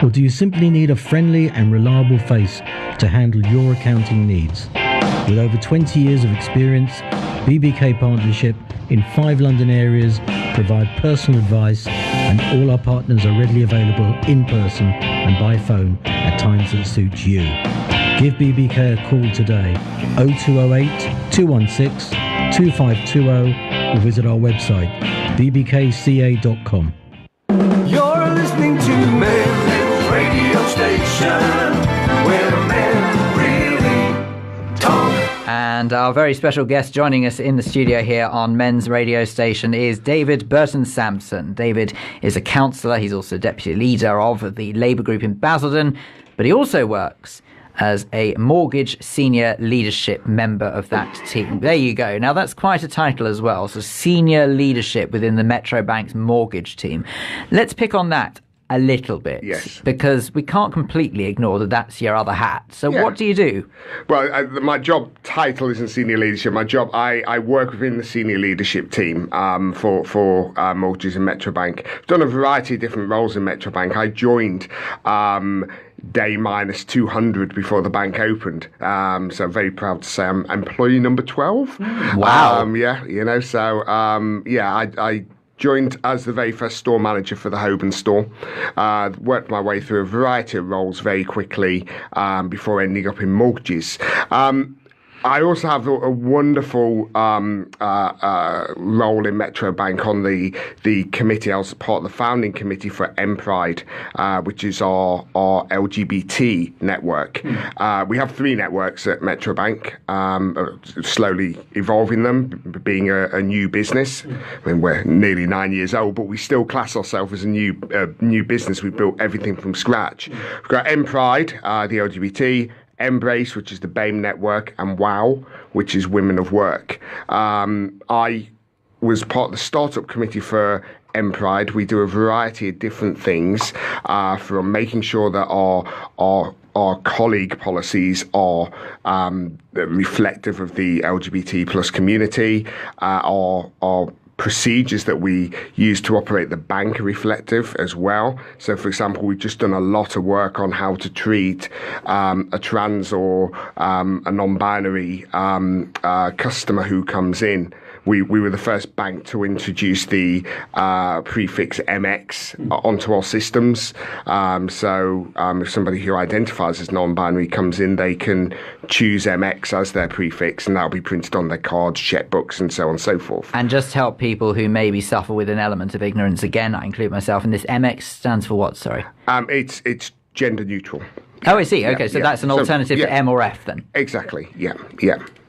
Or do you simply need a friendly and reliable face to handle your accounting needs? With over 20 years of experience, BBK Partnership in 5 London areas provide personal advice, and all our partners are readily available in person and by phone at times that suit you. Give BBK a call today, 0208 216 2520, or visit our website, bbkca.com. You're listening to Men's Radio Station, where men really talk. And our very special guest joining us in the studio here on Men's Radio Station is David Burton-Sampson. David is a councillor. He's also deputy leader of the Labour group in Basildon, but he also works as a mortgage senior leadership member of that team. There you go. Now, that's quite a title as well. So senior leadership within the Metro Bank's mortgage team. Let's pick on that a little bit. Yes. Because we can't completely ignore that that's your other hat. So what do you do? Well, my job title isn't senior leadership. My job, I work within the senior leadership team for mortgages in Metro Bank. I've done a variety of different roles in Metro Bank. I joined day minus 200 before the bank opened. So I'm very proud to say I'm employee number 12. Wow. I joined as the very first store manager for the Holborn store. Worked my way through a variety of roles very quickly before ending up in mortgages. I also have a wonderful role in Metro Bank on the committee. I was part of the founding committee for Pride, which is our LGBT network. We have 3 networks at Metro Bank, slowly evolving them, being a new business. I mean, we're nearly 9 years old, but we still class ourselves as a new business. We built everything from scratch. We've got Pride, the LGBT, Embrace, which is the BAME network, and WOW, which is Women of Work. I was part of the startup committee for Pride. We do a variety of different things, from making sure that our colleague policies are reflective of the LGBT plus community, our procedures that we use to operate the bank are reflective as well. So, for example, we've just done a lot of work on how to treat a trans or a non-binary customer who comes in. We were the first bank to introduce the prefix MX onto our systems. So if somebody who identifies as non-binary comes in, they can choose MX as their prefix, and that'll be printed on their cards, checkbooks, and so on and so forth. And just to help people who maybe suffer with an element of ignorance, again, I include myself in this, MX stands for what, sorry? It's gender neutral. Oh, I see. Okay, so that's an alternative to M or F then? Exactly, yeah.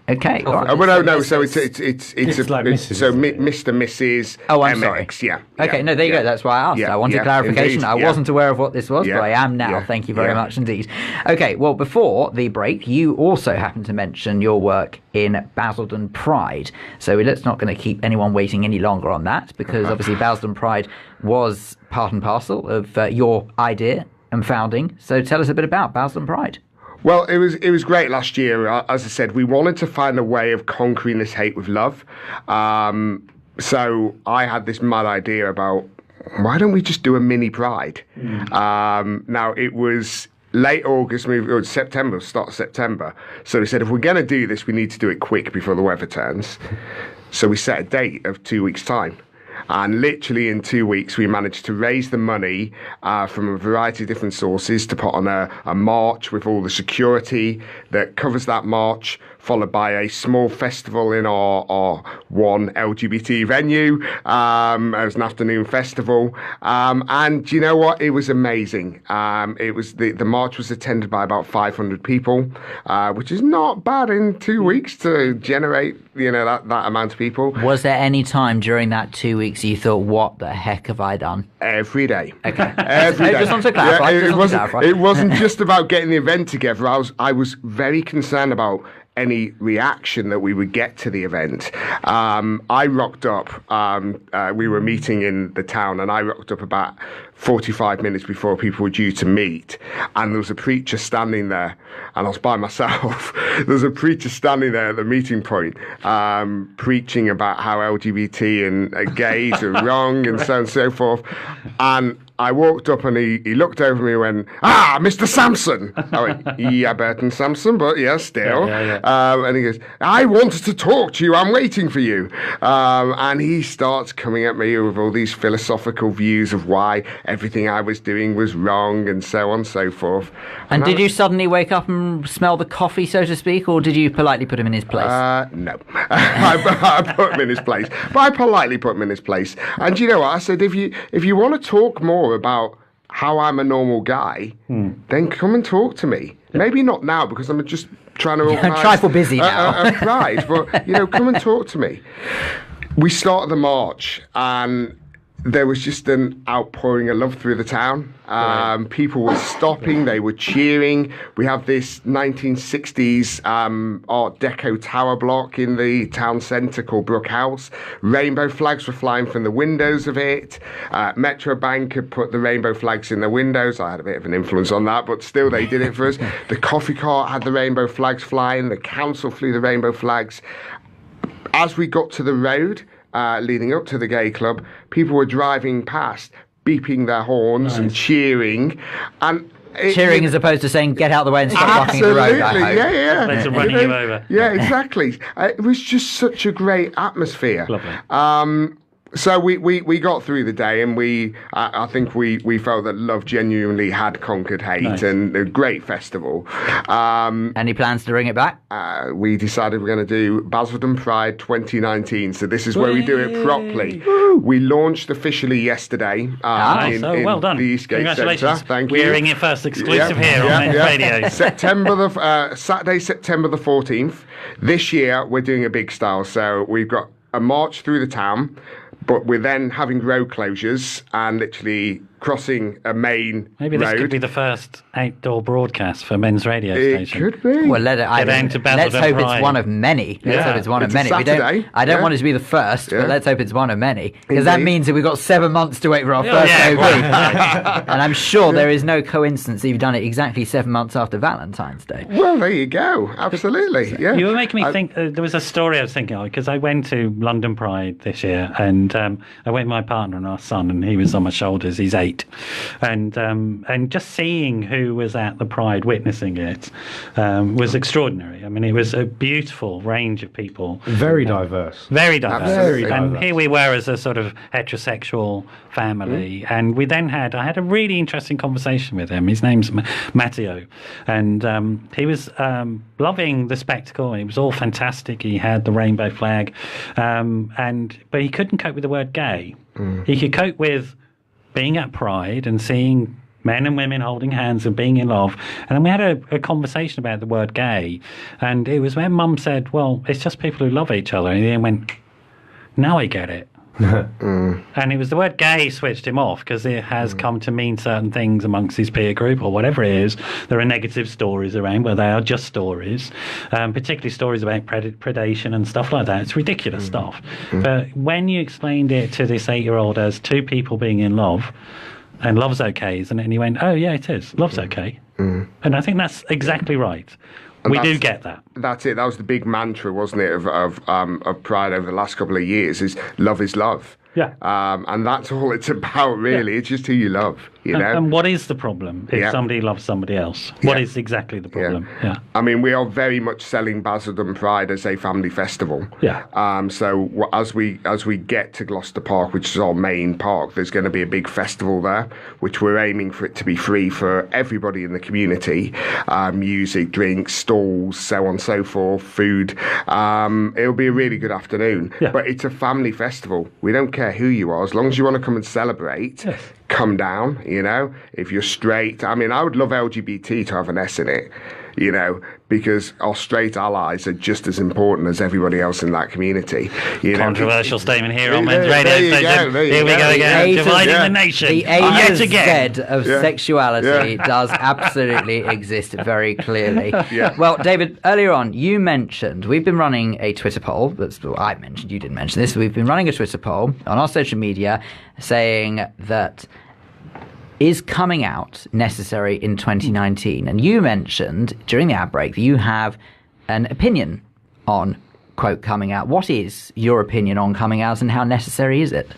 Okay. Oh, all right. Well, no. So it's like Mrs. So Mr. Mrs. Oh, I'm MX, sorry. Yeah. Okay, no, there you go. That's why I asked. Yeah, I wanted yeah, clarification. indeed, I yeah. wasn't aware of what this was, Yeah, but I am now. yeah, Thank you very yeah. much indeed. Okay, well, before the break, you also happened to mention your work in Basildon Pride. So let's not going to keep anyone waiting any longer on that, because obviously Basildon Pride was part and parcel of your idea and founding. So tell us a bit about Basildon Pride. Well, it was great last year. As I said, we wanted to find a way of conquering this hate with love. So I had this mad idea about, why don't we just do a mini Pride? Now, it was late August, September, start of September. So we said, if we're going to do this, we need to do it quick before the weather turns. So we set a date of 2 weeks' time. And literally in 2 weeks, we managed to raise the money from a variety of different sources to put on a march with all the security that covers that march, followed by a small festival in our one LGBT venue. It was an afternoon festival. And you know what? It was amazing. It was the march was attended by about 500 people, which is not bad in 2 weeks to generate, that amount of people. Was there any time during that 2 weeks you thought, what the heck have I done? Every day. Okay. Every day. Just want to clarify. It wasn't just about getting the event together. I was very concerned about any reaction that we would get to the event. I rocked up. We were meeting in the town, and I rocked up about 45 minutes before people were due to meet, and there was a preacher standing there, and I was by myself. There was a preacher standing there at the meeting point, preaching about how LGBT and gays are wrong and so on and so forth. And I walked up and he looked over me and went, Mr. Sampson. I went, yeah, Burton Sampson, but yeah, still. Yeah. And he goes, I wanted to talk to you. I'm waiting for you. And he starts coming at me with all these philosophical views of why everything I was doing was wrong and so on and so forth. And did you suddenly wake up and smell the coffee, so to speak, or did you politely put him in his place? No. I put him in his place. But I politely put him in his place. And you know what? I said, if you want to talk more about how I'm a normal guy, then come and talk to me. Maybe not now, because I'm just trying to organise trifle busy now. a pride, but come and talk to me. We started the march, and there was just an outpouring of love through the town. People were stopping, they were cheering. We have this 1960s Art Deco tower block in the town centre called Brook House. Rainbow flags were flying from the windows of it. Metro Bank had put the rainbow flags in the windows. I had a bit of an influence on that, but still they did it for us. The coffee cart had the rainbow flags flying. The council flew the rainbow flags. As we got to the road, leading up to the gay club, people were driving past, beeping their horns and cheering. And cheering as opposed to saying, get out of the way and stop blocking the road, I hope. Yeah. They're running you over. Yeah, exactly. It was just such a great atmosphere. Lovely. So we got through the day, and I think we felt that love genuinely had conquered hate. Nice. And a great festival. Any plans to bring it back? We decided we're going to do Basildon Pride 2019. So this is where we do it properly. We launched officially yesterday. Well done. The Eastgate Congratulations. Centre. Thank We're you. hearing it first exclusive here on Men's Radio. Saturday, September the 14th. This year, we're doing a big style. So we've got a march through the town, but we're then having road closures and literally crossing a main Maybe this road. could be the first outdoor broadcast for Men's Radio It station. could be. Well, let's hope Pride. it's one of many. Let's hope it's one of It's a many. Saturday. I don't want it to be the first, but let's hope it's one of many. Because that Indeed. means that we've got 7 months to wait for our first OB. And I'm sure there is no coincidence that you've done it exactly 7 months after Valentine's Day. Well, there you go. Absolutely. Yeah. You were making me think. There was a story I was thinking of, because I went to London Pride this year, and I went with my partner and our son, and he was on my shoulders. He's 8, and just seeing who was at the Pride, witnessing it, was extraordinary. I mean, it was a beautiful range of people. Very diverse. Very diverse. Absolutely. And here we were as a sort of heterosexual family, and we then I had a really interesting conversation with him. His name's Matteo, and he was loving the spectacle. It was all fantastic. He had the rainbow flag, but he couldn't cope with the word gay. He could cope with being at Pride and seeing men and women holding hands and being in love. And then we had a conversation about the word gay, and it was when Mum said, well, it's just people who love each other, and he then went, now I get it. And it was the word gay switched him off, because it has come to mean certain things amongst his peer group or whatever it is. There are negative stories around, where they are just stories, particularly stories about predation and stuff like that. It's ridiculous stuff. But when you explained it to this 8-year-old as two people being in love, and love's okay, isn't it? And he went, oh yeah, it is. Love's okay. And I think that's exactly right. We do get that. That's it. That was the big mantra, wasn't it, of Pride over the last couple of years, is love is love. Yeah. And that's all it's about, really. Yeah. It's just who you love, you know. And what is the problem if somebody loves somebody else? What is exactly the problem? Yeah. I mean, we are very much selling Basildon Pride as a family festival. Yeah. So as we get to Gloucester Park, which is our main park, there's going to be a big festival there, which we're aiming for it to be free for everybody in the community. Music, drinks, stalls, so on and so forth, food. It'll be a really good afternoon. Yeah. But it's a family festival. We don't care who you are, as long as you want to come and celebrate. Yes. Come down, you know. If you're straight, I mean, I would love LGBT to have an S in it, you know, because our straight allies are just as important as everybody else in that community. Controversial statement here on Men's Radio Station. Here we go again, dividing the nation. The A to Z of sexuality does absolutely exist very clearly. Well, David, earlier on, you mentioned, we've been running a Twitter poll, I mentioned, you didn't mention this, we've been running a Twitter poll on our social media saying that, is coming out necessary in 2019? And you mentioned during the ad break that you have an opinion on, quote, coming out. What is your opinion on coming out, and how necessary is it?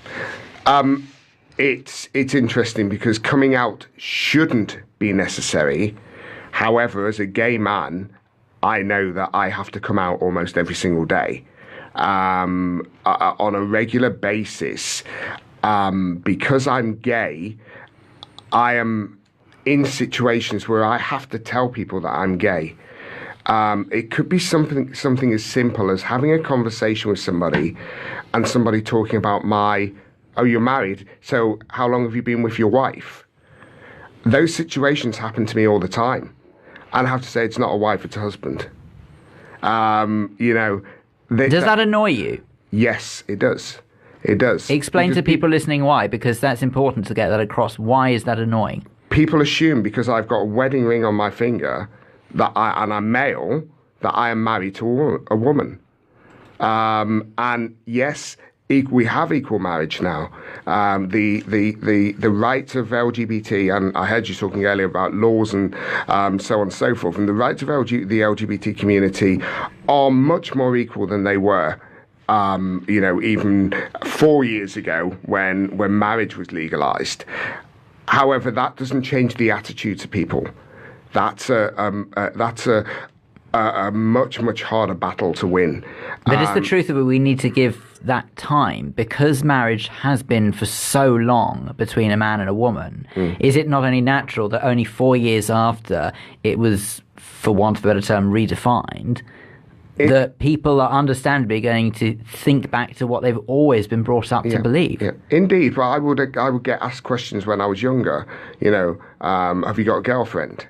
It's interesting, because coming out shouldn't be necessary. However, as a gay man, I know that I have to come out almost every single day. On a regular basis, because I'm gay, I am in situations where I have to tell people that I'm gay. It could be something as simple as having a conversation with somebody, and somebody talking about oh, you're married, so how long have you been with your wife? Those situations happen to me all the time. And I have to say, it's not a wife, it's a husband. You know. Does that annoy you? Yes, it does. It does. Explain to people listening why, because that's important to get that across. Why is that annoying? People assume because I've got a wedding ring on my finger and I'm male, that I am married to a woman. And yes, we have equal marriage now. The rights of LGBT, and I heard you talking earlier about laws and so on and so forth, and the rights of the LGBT community are much more equal than they were. You know, even 4 years ago when marriage was legalised. However, that doesn't change the attitude to people. That's a much harder battle to win. But it's the truth of it. We need to give that time, because marriage has been for so long between a man and a woman. Is it not only natural that only 4 years after it was, for want of a better term, redefined, that people are understandably going to think back to what they've always been brought up to believe? Yeah. Indeed. Well, I would get asked questions when I was younger. You know, have you got a girlfriend?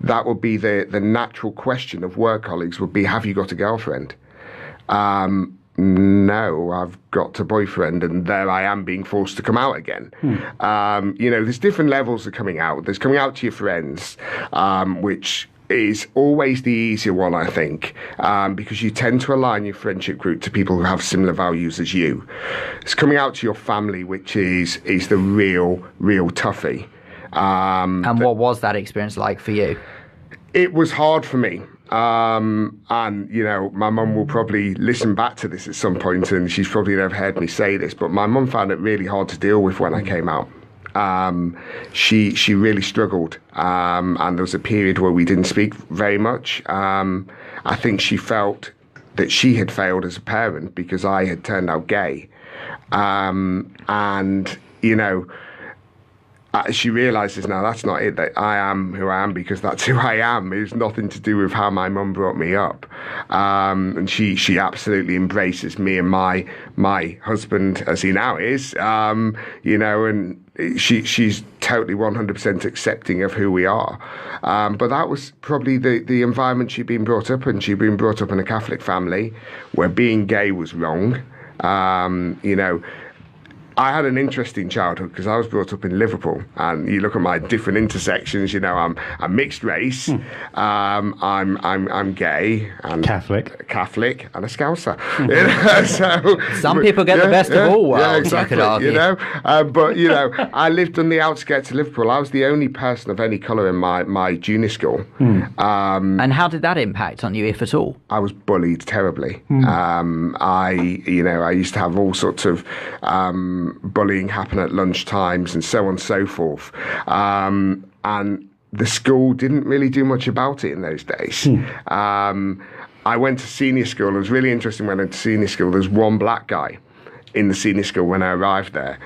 That would be the natural question of work colleagues would be, have you got a girlfriend? No, I've got a boyfriend, and there I am being forced to come out again. You know, there's different levels of coming out. There's coming out to your friends, which is always the easier one, I think, because you tend to align your friendship group to people who have similar values as you. It's coming out to your family, which is the real toughie. And what was that experience like for you? It was hard for me. And, you know, my mum will probably listen back to this at some point, and she's probably never heard me say this, but my mum found it really hard to deal with when I came out. She really struggled, and there was a period where we didn't speak very much. I think she felt that she had failed as a parent because I had turned out gay, and you know, she realises now that's not it, that I am who I am because that's who I am. It's nothing to do with how my mum brought me up, and she absolutely embraces me and my husband as he now is, you know, and she's totally 100% accepting of who we are. But that was probably the environment she'd been brought up in. She'd been brought up in a Catholic family where being gay was wrong. I had an interesting childhood because I was brought up in Liverpool, and you look at my different intersections. I'm mixed race, I'm gay, and Catholic, and a Scouser. So some people get the best of all worlds. Yeah, exactly. You could argue. But I lived on the outskirts of Liverpool. I was the only person of any colour in my junior school. And how did that impact on you, if at all? I was bullied terribly. I used to have all sorts of bullying happen at lunch times and so on and so forth. And the school didn't really do much about it in those days. I went to senior school. It was really interesting when I went to senior school. There was one black guy in the senior school when I arrived there.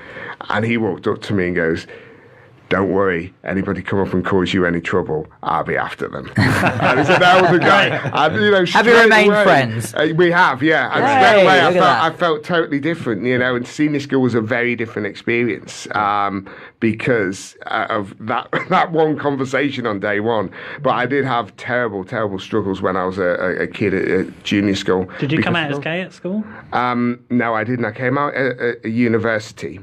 And he walked up to me and goes, "Don't worry, anybody come up and cause you any trouble, I'll be after them." And he said, that was the guy. And, have you remained friends? We have, yeah. And straight away I felt totally different, and senior school was a very different experience because of that one conversation on day one. But I did have terrible, terrible struggles when I was a kid at junior school. Did you come out as gay at school? No, I didn't. I came out at university.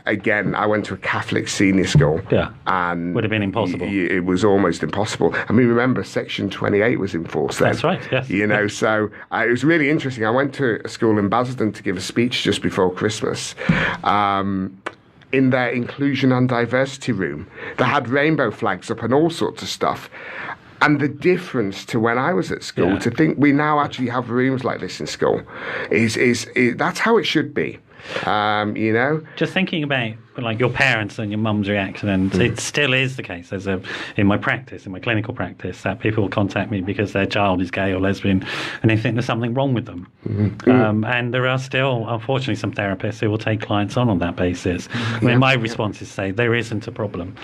Again, I went to a Catholic senior school. Yeah. And would have been impossible. It was almost impossible. I mean, remember, Section 28 was enforced then. That's right, yes. So it was really interesting. I went to a school in Basildon to give a speech just before Christmas. In their inclusion and diversity room, they had rainbow flags up and all sorts of stuff. And the difference to when I was at school, to think we now actually have rooms like this in school, is that's how it should be. Just thinking about your parents and your mum's reaction, and it still is the case. In my clinical practice, that people will contact me because their child is gay or lesbian, and they think there's something wrong with them. And there are still, unfortunately, some therapists who will take clients on that basis. My response is say there isn't a problem,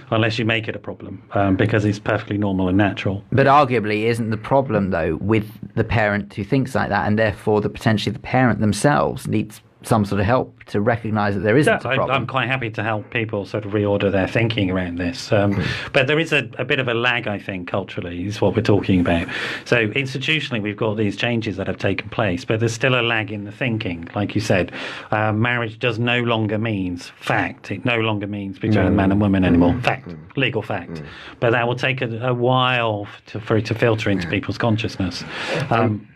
unless you make it a problem, because it's perfectly normal and natural. But arguably, isn't the problem though with the parent who thinks like that, and therefore potentially the parent themselves needs some sort of help to recognise that there isn't a problem? I'm quite happy to help people sort of reorder their thinking around this. But there is a bit of a lag, I think, culturally, is what we're talking about. So institutionally, we've got these changes that have taken place, but there's still a lag in the thinking. Like you said, marriage does no longer means fact. It no longer means between man and woman anymore. Fact, legal fact. But that will take a while for it to filter into people's consciousness.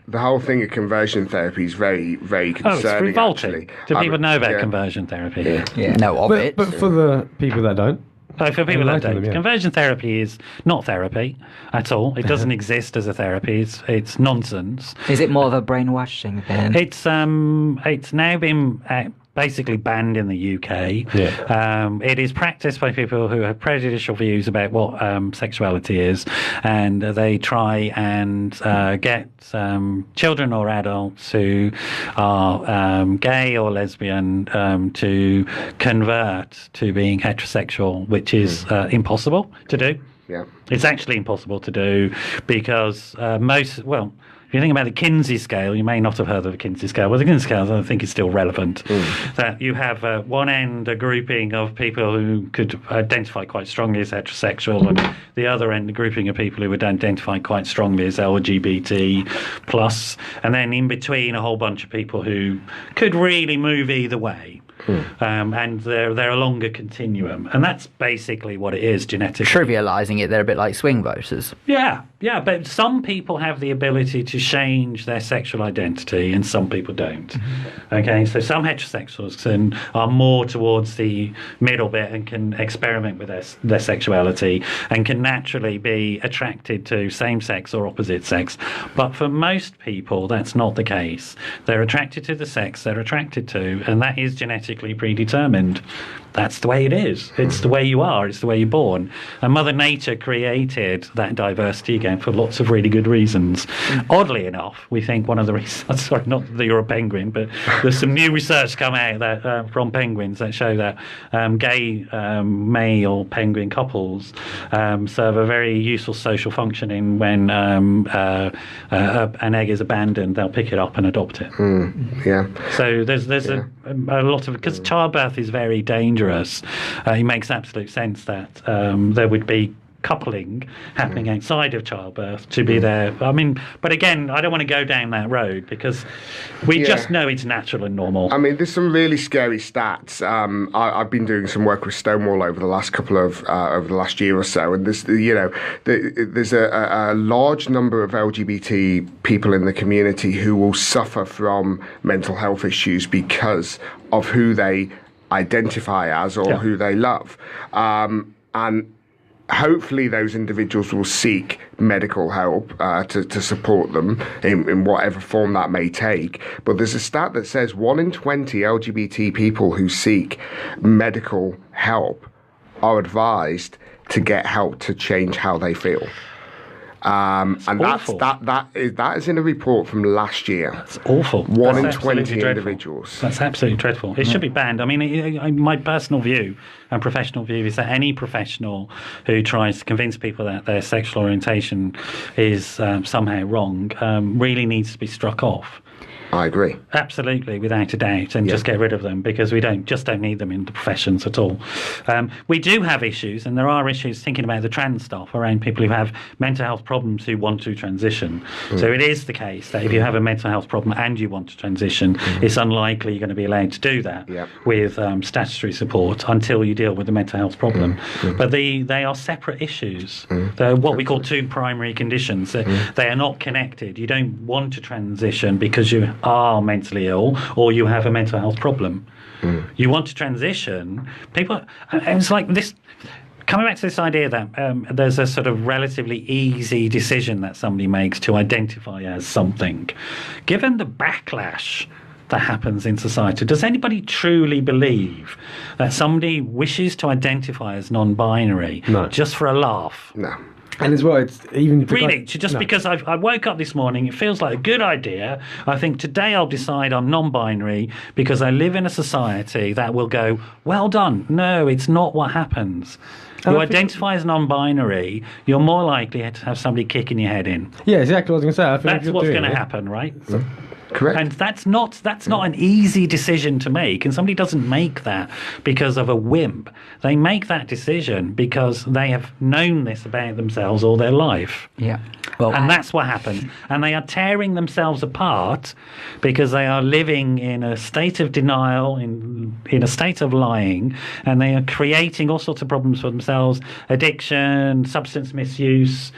The whole thing of conversion therapy is very, very concerning. It's revolting. Actually. Do people know about conversion therapy? But for the people that don't? So for people that don't, conversion therapy is not therapy at all. It doesn't exist as a therapy. It's nonsense. Is it more of a brainwashing then? It's now been basically banned in the UK. It is practiced by people who have prejudicial views about what sexuality is, and they try and get children or adults who are gay or lesbian to convert to being heterosexual, which is impossible to do. It's actually impossible to do because if you think about the Kinsey scale, you may not have heard of the Kinsey scale. Well, the Kinsey scale, I think, is still relevant. That you have one end a grouping of people who could identify quite strongly as heterosexual, and the other end a grouping of people who would identify quite strongly as LGBT plus, and then in between a whole bunch of people who could really move either way. And they're a longer continuum, and that's basically what it is genetically. Trivialising it, they're a bit like swing voters. Yeah, but some people have the ability to change their sexual identity, and some people don't. Okay, so some heterosexuals are more towards the middle bit and can experiment with their sexuality and can naturally be attracted to same-sex or opposite sex. But for most people, that's not the case. They're attracted to the sex they're attracted to, and that is genetically predetermined. That's the way it is. It's the way you are. It's the way you're born. And Mother Nature created that diversity again for lots of really good reasons. Oddly enough, we think one of the reasons, sorry, not that you're a penguin, but there's some new research come out that from penguins that show that gay male penguin couples serve a very useful social functioning. When an egg is abandoned, they'll pick it up and adopt it. Yeah. So there's a lot of because childbirth is very dangerous. It makes absolute sense that there would be coupling happening outside of childbirth to be there. I mean, but again, I don't want to go down that road because we just know it's natural and normal. I mean, there's some really scary stats. I've been doing some work with Stonewall over the last over the last year or so, and there's a large number of LGBT people in the community who will suffer from mental health issues because of who they identify as or who they love, and hopefully those individuals will seek medical help to support them in whatever form that may take. But there's a stat that says 1 in 20 LGBT people who seek medical help are advised to get help to change how they feel. And that is in a report from last year. That's awful. 1 in 20 individuals. That's absolutely dreadful. It should be banned. I mean, my personal view and professional view is that any professional who tries to convince people that their sexual orientation is somehow wrong really needs to be struck off. I agree. Absolutely, without a doubt, and just get rid of them because we don't need them in the professions at all. We do have issues, and there are issues thinking about the trans stuff around people who have mental health problems who want to transition. So it is the case that if you have a mental health problem and you want to transition, it's unlikely you're going to be allowed to do that with statutory support until you deal with the mental health problem. But they are separate issues. They're what we call two primary conditions. They are not connected. You don't want to transition because you are mentally ill or you have a mental health problem. You want to transition. People, it's like this. Coming back to this idea that there's a sort of relatively easy decision that somebody makes to identify as something. Given the backlash that happens in society, does anybody truly believe that somebody wishes to identify as non-binary just for a laugh? No. And as well, it's even... Because I woke up this morning, it feels like a good idea. I think today I'll decide I'm non-binary because I live in a society that will go, well done. No, it's not what happens. You identify as non-binary, you're more likely to have somebody kicking your head in. Yeah, exactly what I was going to say. That's what's going to happen, right? Correct. And that's not an easy decision to make, and somebody doesn't make that because of a whim. They make that decision because they have known this about themselves all their life. Yeah. And that's what happens. And they are tearing themselves apart because they are living in a state of denial, in a state of lying, and they are creating all sorts of problems for themselves: addiction, substance misuse,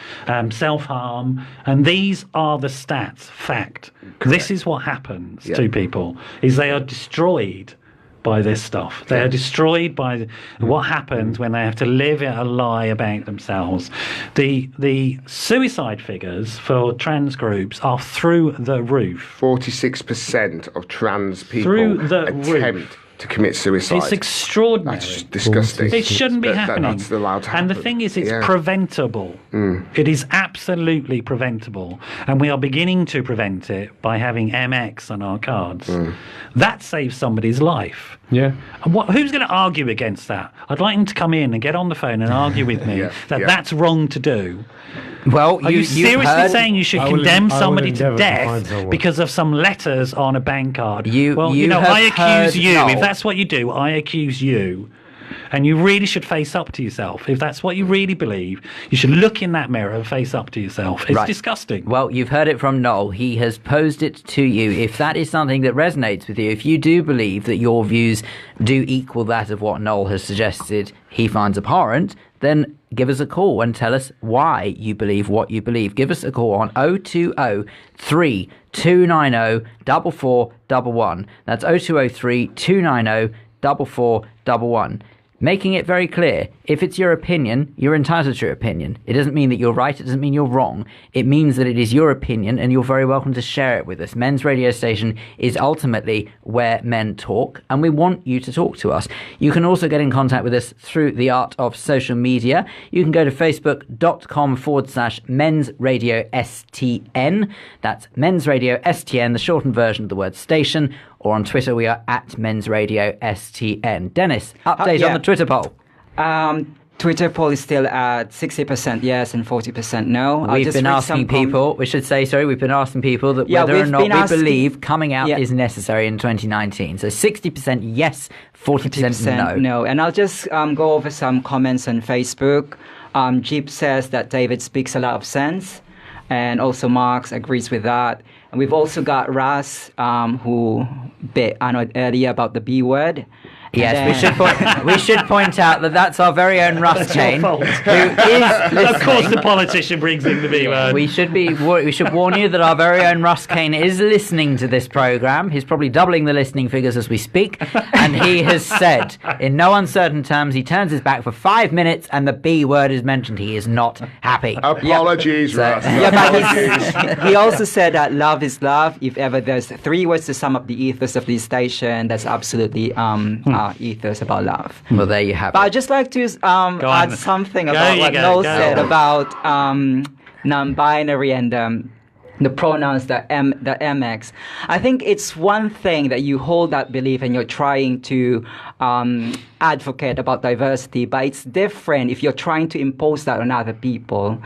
self-harm. And these are the stats, fact. Correct. This is what happens to people, is they are destroyed by this stuff. They are destroyed by what happens when they have to live a lie about themselves. The suicide figures for trans groups are through the roof. 46% of trans people attempt to commit suicide. It's extraordinary. That's just disgusting. It shouldn't be happening. That's allowed to happen. And the thing is, it's preventable. It is absolutely preventable. And we are beginning to prevent it by having MX on our cards. That saves somebody's life. Yeah. And who's going to argue against that? I'd like them to come in and get on the phone and argue with me that's wrong to do. Well, are you seriously saying you should condemn somebody to death because of some letters on a bank card? I accuse you. If that's what you do, I accuse you. And you really should face up to yourself. If that's what you really believe, you should look in that mirror and face up to yourself. It's disgusting. Well, you've heard it from Noel. He has posed it to you. If that is something that resonates with you, if you do believe that your views do equal that of what Noel has suggested he finds abhorrent, then give us a call and tell us why you believe what you believe. Give us a call on 020 3290 4411. That's 0203 290 4411. Making it very clear, if it's your opinion, you're entitled to your opinion. It doesn't mean that you're right, it doesn't mean you're wrong. It means that it is your opinion and you're very welcome to share it with us. Men's radio station is ultimately where men talk, and we want you to talk to us. You can also get in contact with us through the art of social media. You can go to facebook.com/Men's Radio STN. That's Men's Radio STN, the shortened version of the word station. Or on Twitter, we are at Men's Radio STN. Dennis, update on the Twitter poll. Twitter poll is still at 60% yes and 40% no. We've been asking people, we've been asking people that whether or not we believe coming out is necessary in 2019. So 60% yes, 40% no. And I'll just go over some comments on Facebook. Jeep says that David speaks a lot of sense, and also Marx agrees with that. And we've also got Ras, who bit annoyed earlier about the B word. Yes, we should point out that that's our very own Russ Kane, who is listening. Of course, the politician brings in the B word. We should warn you that our very own Russ Kane is listening to this programme. He's probably doubling the listening figures as we speak, and he has said, in no uncertain terms, he turns his back for 5 minutes, and the B word is mentioned. He is not happy. Apologies, Russ. But he also said that love is love. If ever there's 3 words to sum up the ethos of this station, that's absolutely ethos about love. Well, there you have it. But I'd just like to add something about what Noel said about non-binary and the pronouns, the MX. I think it's one thing that you hold that belief and you're trying to advocate about diversity, but it's different if you're trying to impose that on other people.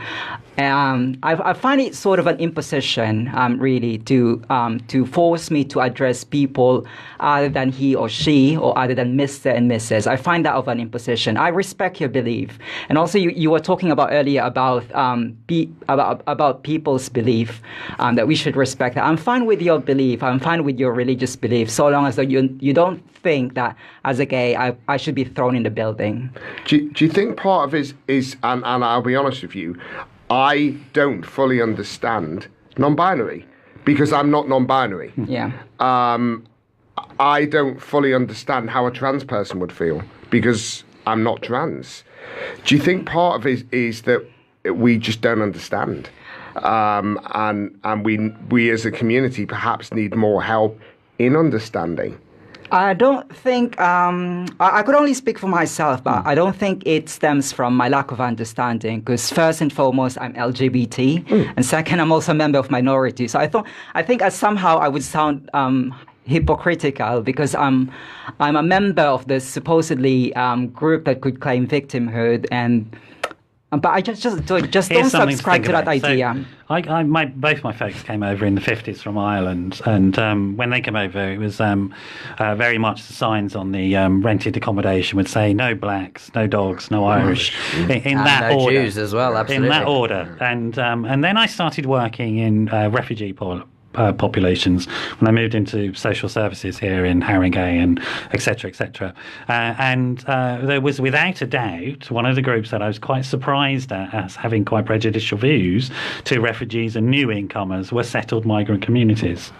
I find it sort of an imposition, really, to force me to address people other than he or she, or other than Mr. and Mrs. I find that of an imposition. I respect your belief, and also you were talking about earlier about people's belief, that we should respect that. I'm fine with your belief. I'm fine with your religious belief, so long as you don't think that as a gay I should be thrown in the building. Do you think part of it is and I'll be honest with you, I don't fully understand non-binary because I'm not non-binary. Yeah. I don't fully understand how a trans person would feel because I'm not trans. Do you think part of it is that we just don't understand? And we as a community perhaps need more help in understanding? I don't think, I could only speak for myself, but I don't think it stems from my lack of understanding, because first and foremost, I'm LGBT, and second, I'm also a member of minority. So I think somehow I would sound hypocritical because I'm a member of the supposedly group that could claim victimhood, but I just don't subscribe to that idea. So both my folks came over in the 50s from Ireland, and when they came over, it was very much the signs on the rented accommodation would say no blacks, no dogs, no Irish, in that no order. Jews as well, absolutely. In that order, and then I started working in refugee populations when I moved into social services here in Haringey and et cetera, and there was without a doubt one of the groups that I was quite surprised at as having quite prejudicial views to refugees and new incomers were settled migrant communities.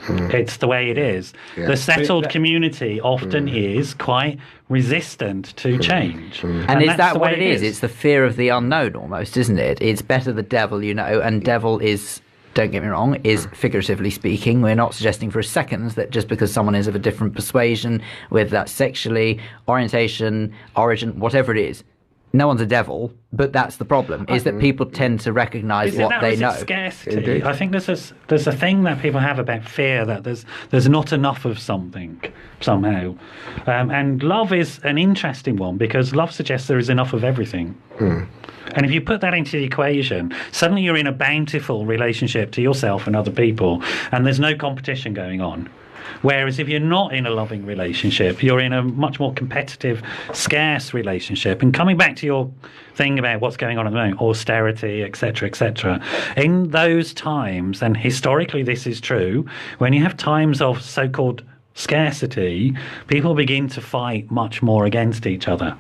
It's the way it is. Yeah. The settled community often is quite resistant to change. And is that what it is? It's the fear of the unknown almost, isn't it? It's better the devil, and devil is, don't get me wrong, is figuratively speaking. We're not suggesting for a second that just because someone is of a different persuasion, whether that's sexually, orientation, origin, whatever it is, no one's a devil, but that's the problem, is that people tend to recognise what they know. Scarcity. Indeed. I think there's a thing that people have about fear, that there's not enough of something somehow. And love is an interesting one, because love suggests there is enough of everything. And if you put that into the equation, suddenly you're in a bountiful relationship to yourself and other people, and there's no competition going on. Whereas if you're not in a loving relationship, you're in a much more competitive, scarce relationship. And coming back to your thing about what's going on at the moment, austerity, etc., in those times, and historically this is true, when you have times of so-called scarcity, people begin to fight much more against each other.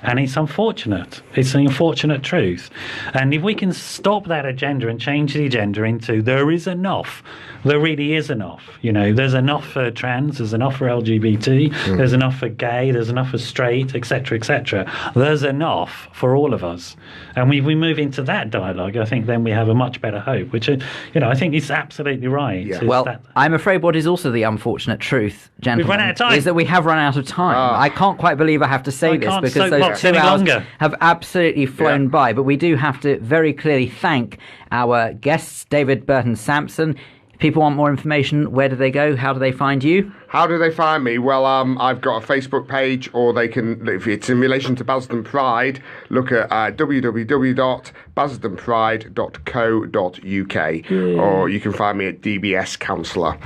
And it's unfortunate. It's an unfortunate truth. And if we can stop that agenda and change the agenda into there is enough, there really is enough. There's enough for trans, there's enough for LGBT, there's enough for gay, there's enough for straight, etc. There's enough for all of us. And we move into that dialogue, I think then we have a much better hope, which, I think is absolutely right. Yeah. Well, I'm afraid what is also the unfortunate truth, gentlemen, we've run out of time. Is that we have run out of time. I can't quite believe I have to say this, because those 2 hours have absolutely flown by. But we do have to very clearly thank our guests, David Burton Sampson. If people want more information, where do they go? How do they find you? How do they find me? Well, I've got a Facebook page, or they can, if it's in relation to Basildon Pride, look at www.basildonpride.co.uk, or you can find me at DBS Counsellor,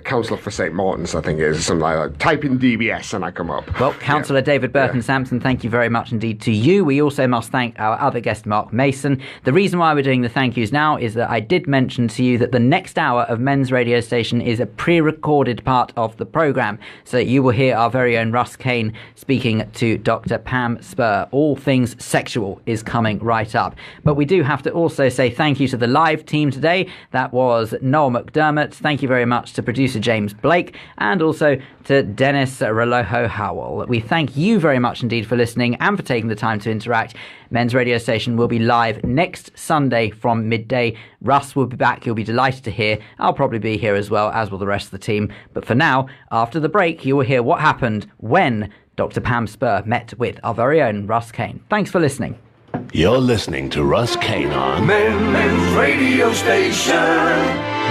Counsellor for St Martin's, I think it is, something like that. Type in DBS and I come up. Well, Councillor David Burton-Sampson, thank you very much indeed to you. We also must thank our other guest, Mark Mason. The reason why we're doing the thank yous now is that I did mention to you that the next hour of Men's Radio Station is a pre-recorded part of the programme. So you will hear our very own Russ Kane speaking to Dr. Pam Spur. All things sexual is coming right up. But we do have to also say thank you to the live team today. That was Noel McDermott. Thank you very much to producer James Blake, and also to Dennis Relojo-Howell. We thank you very much indeed for listening and for taking the time to interact. Men's Radio Station will be live next Sunday from midday. Russ will be back. You'll be delighted to hear. I'll probably be here as well, as will the rest of the team. But for now, after the break, you will hear what happened when Dr. Pam Spur met with our very own Russ Kane. Thanks for listening. You're listening to Russ Kane on Men's Radio Station,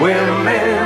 where men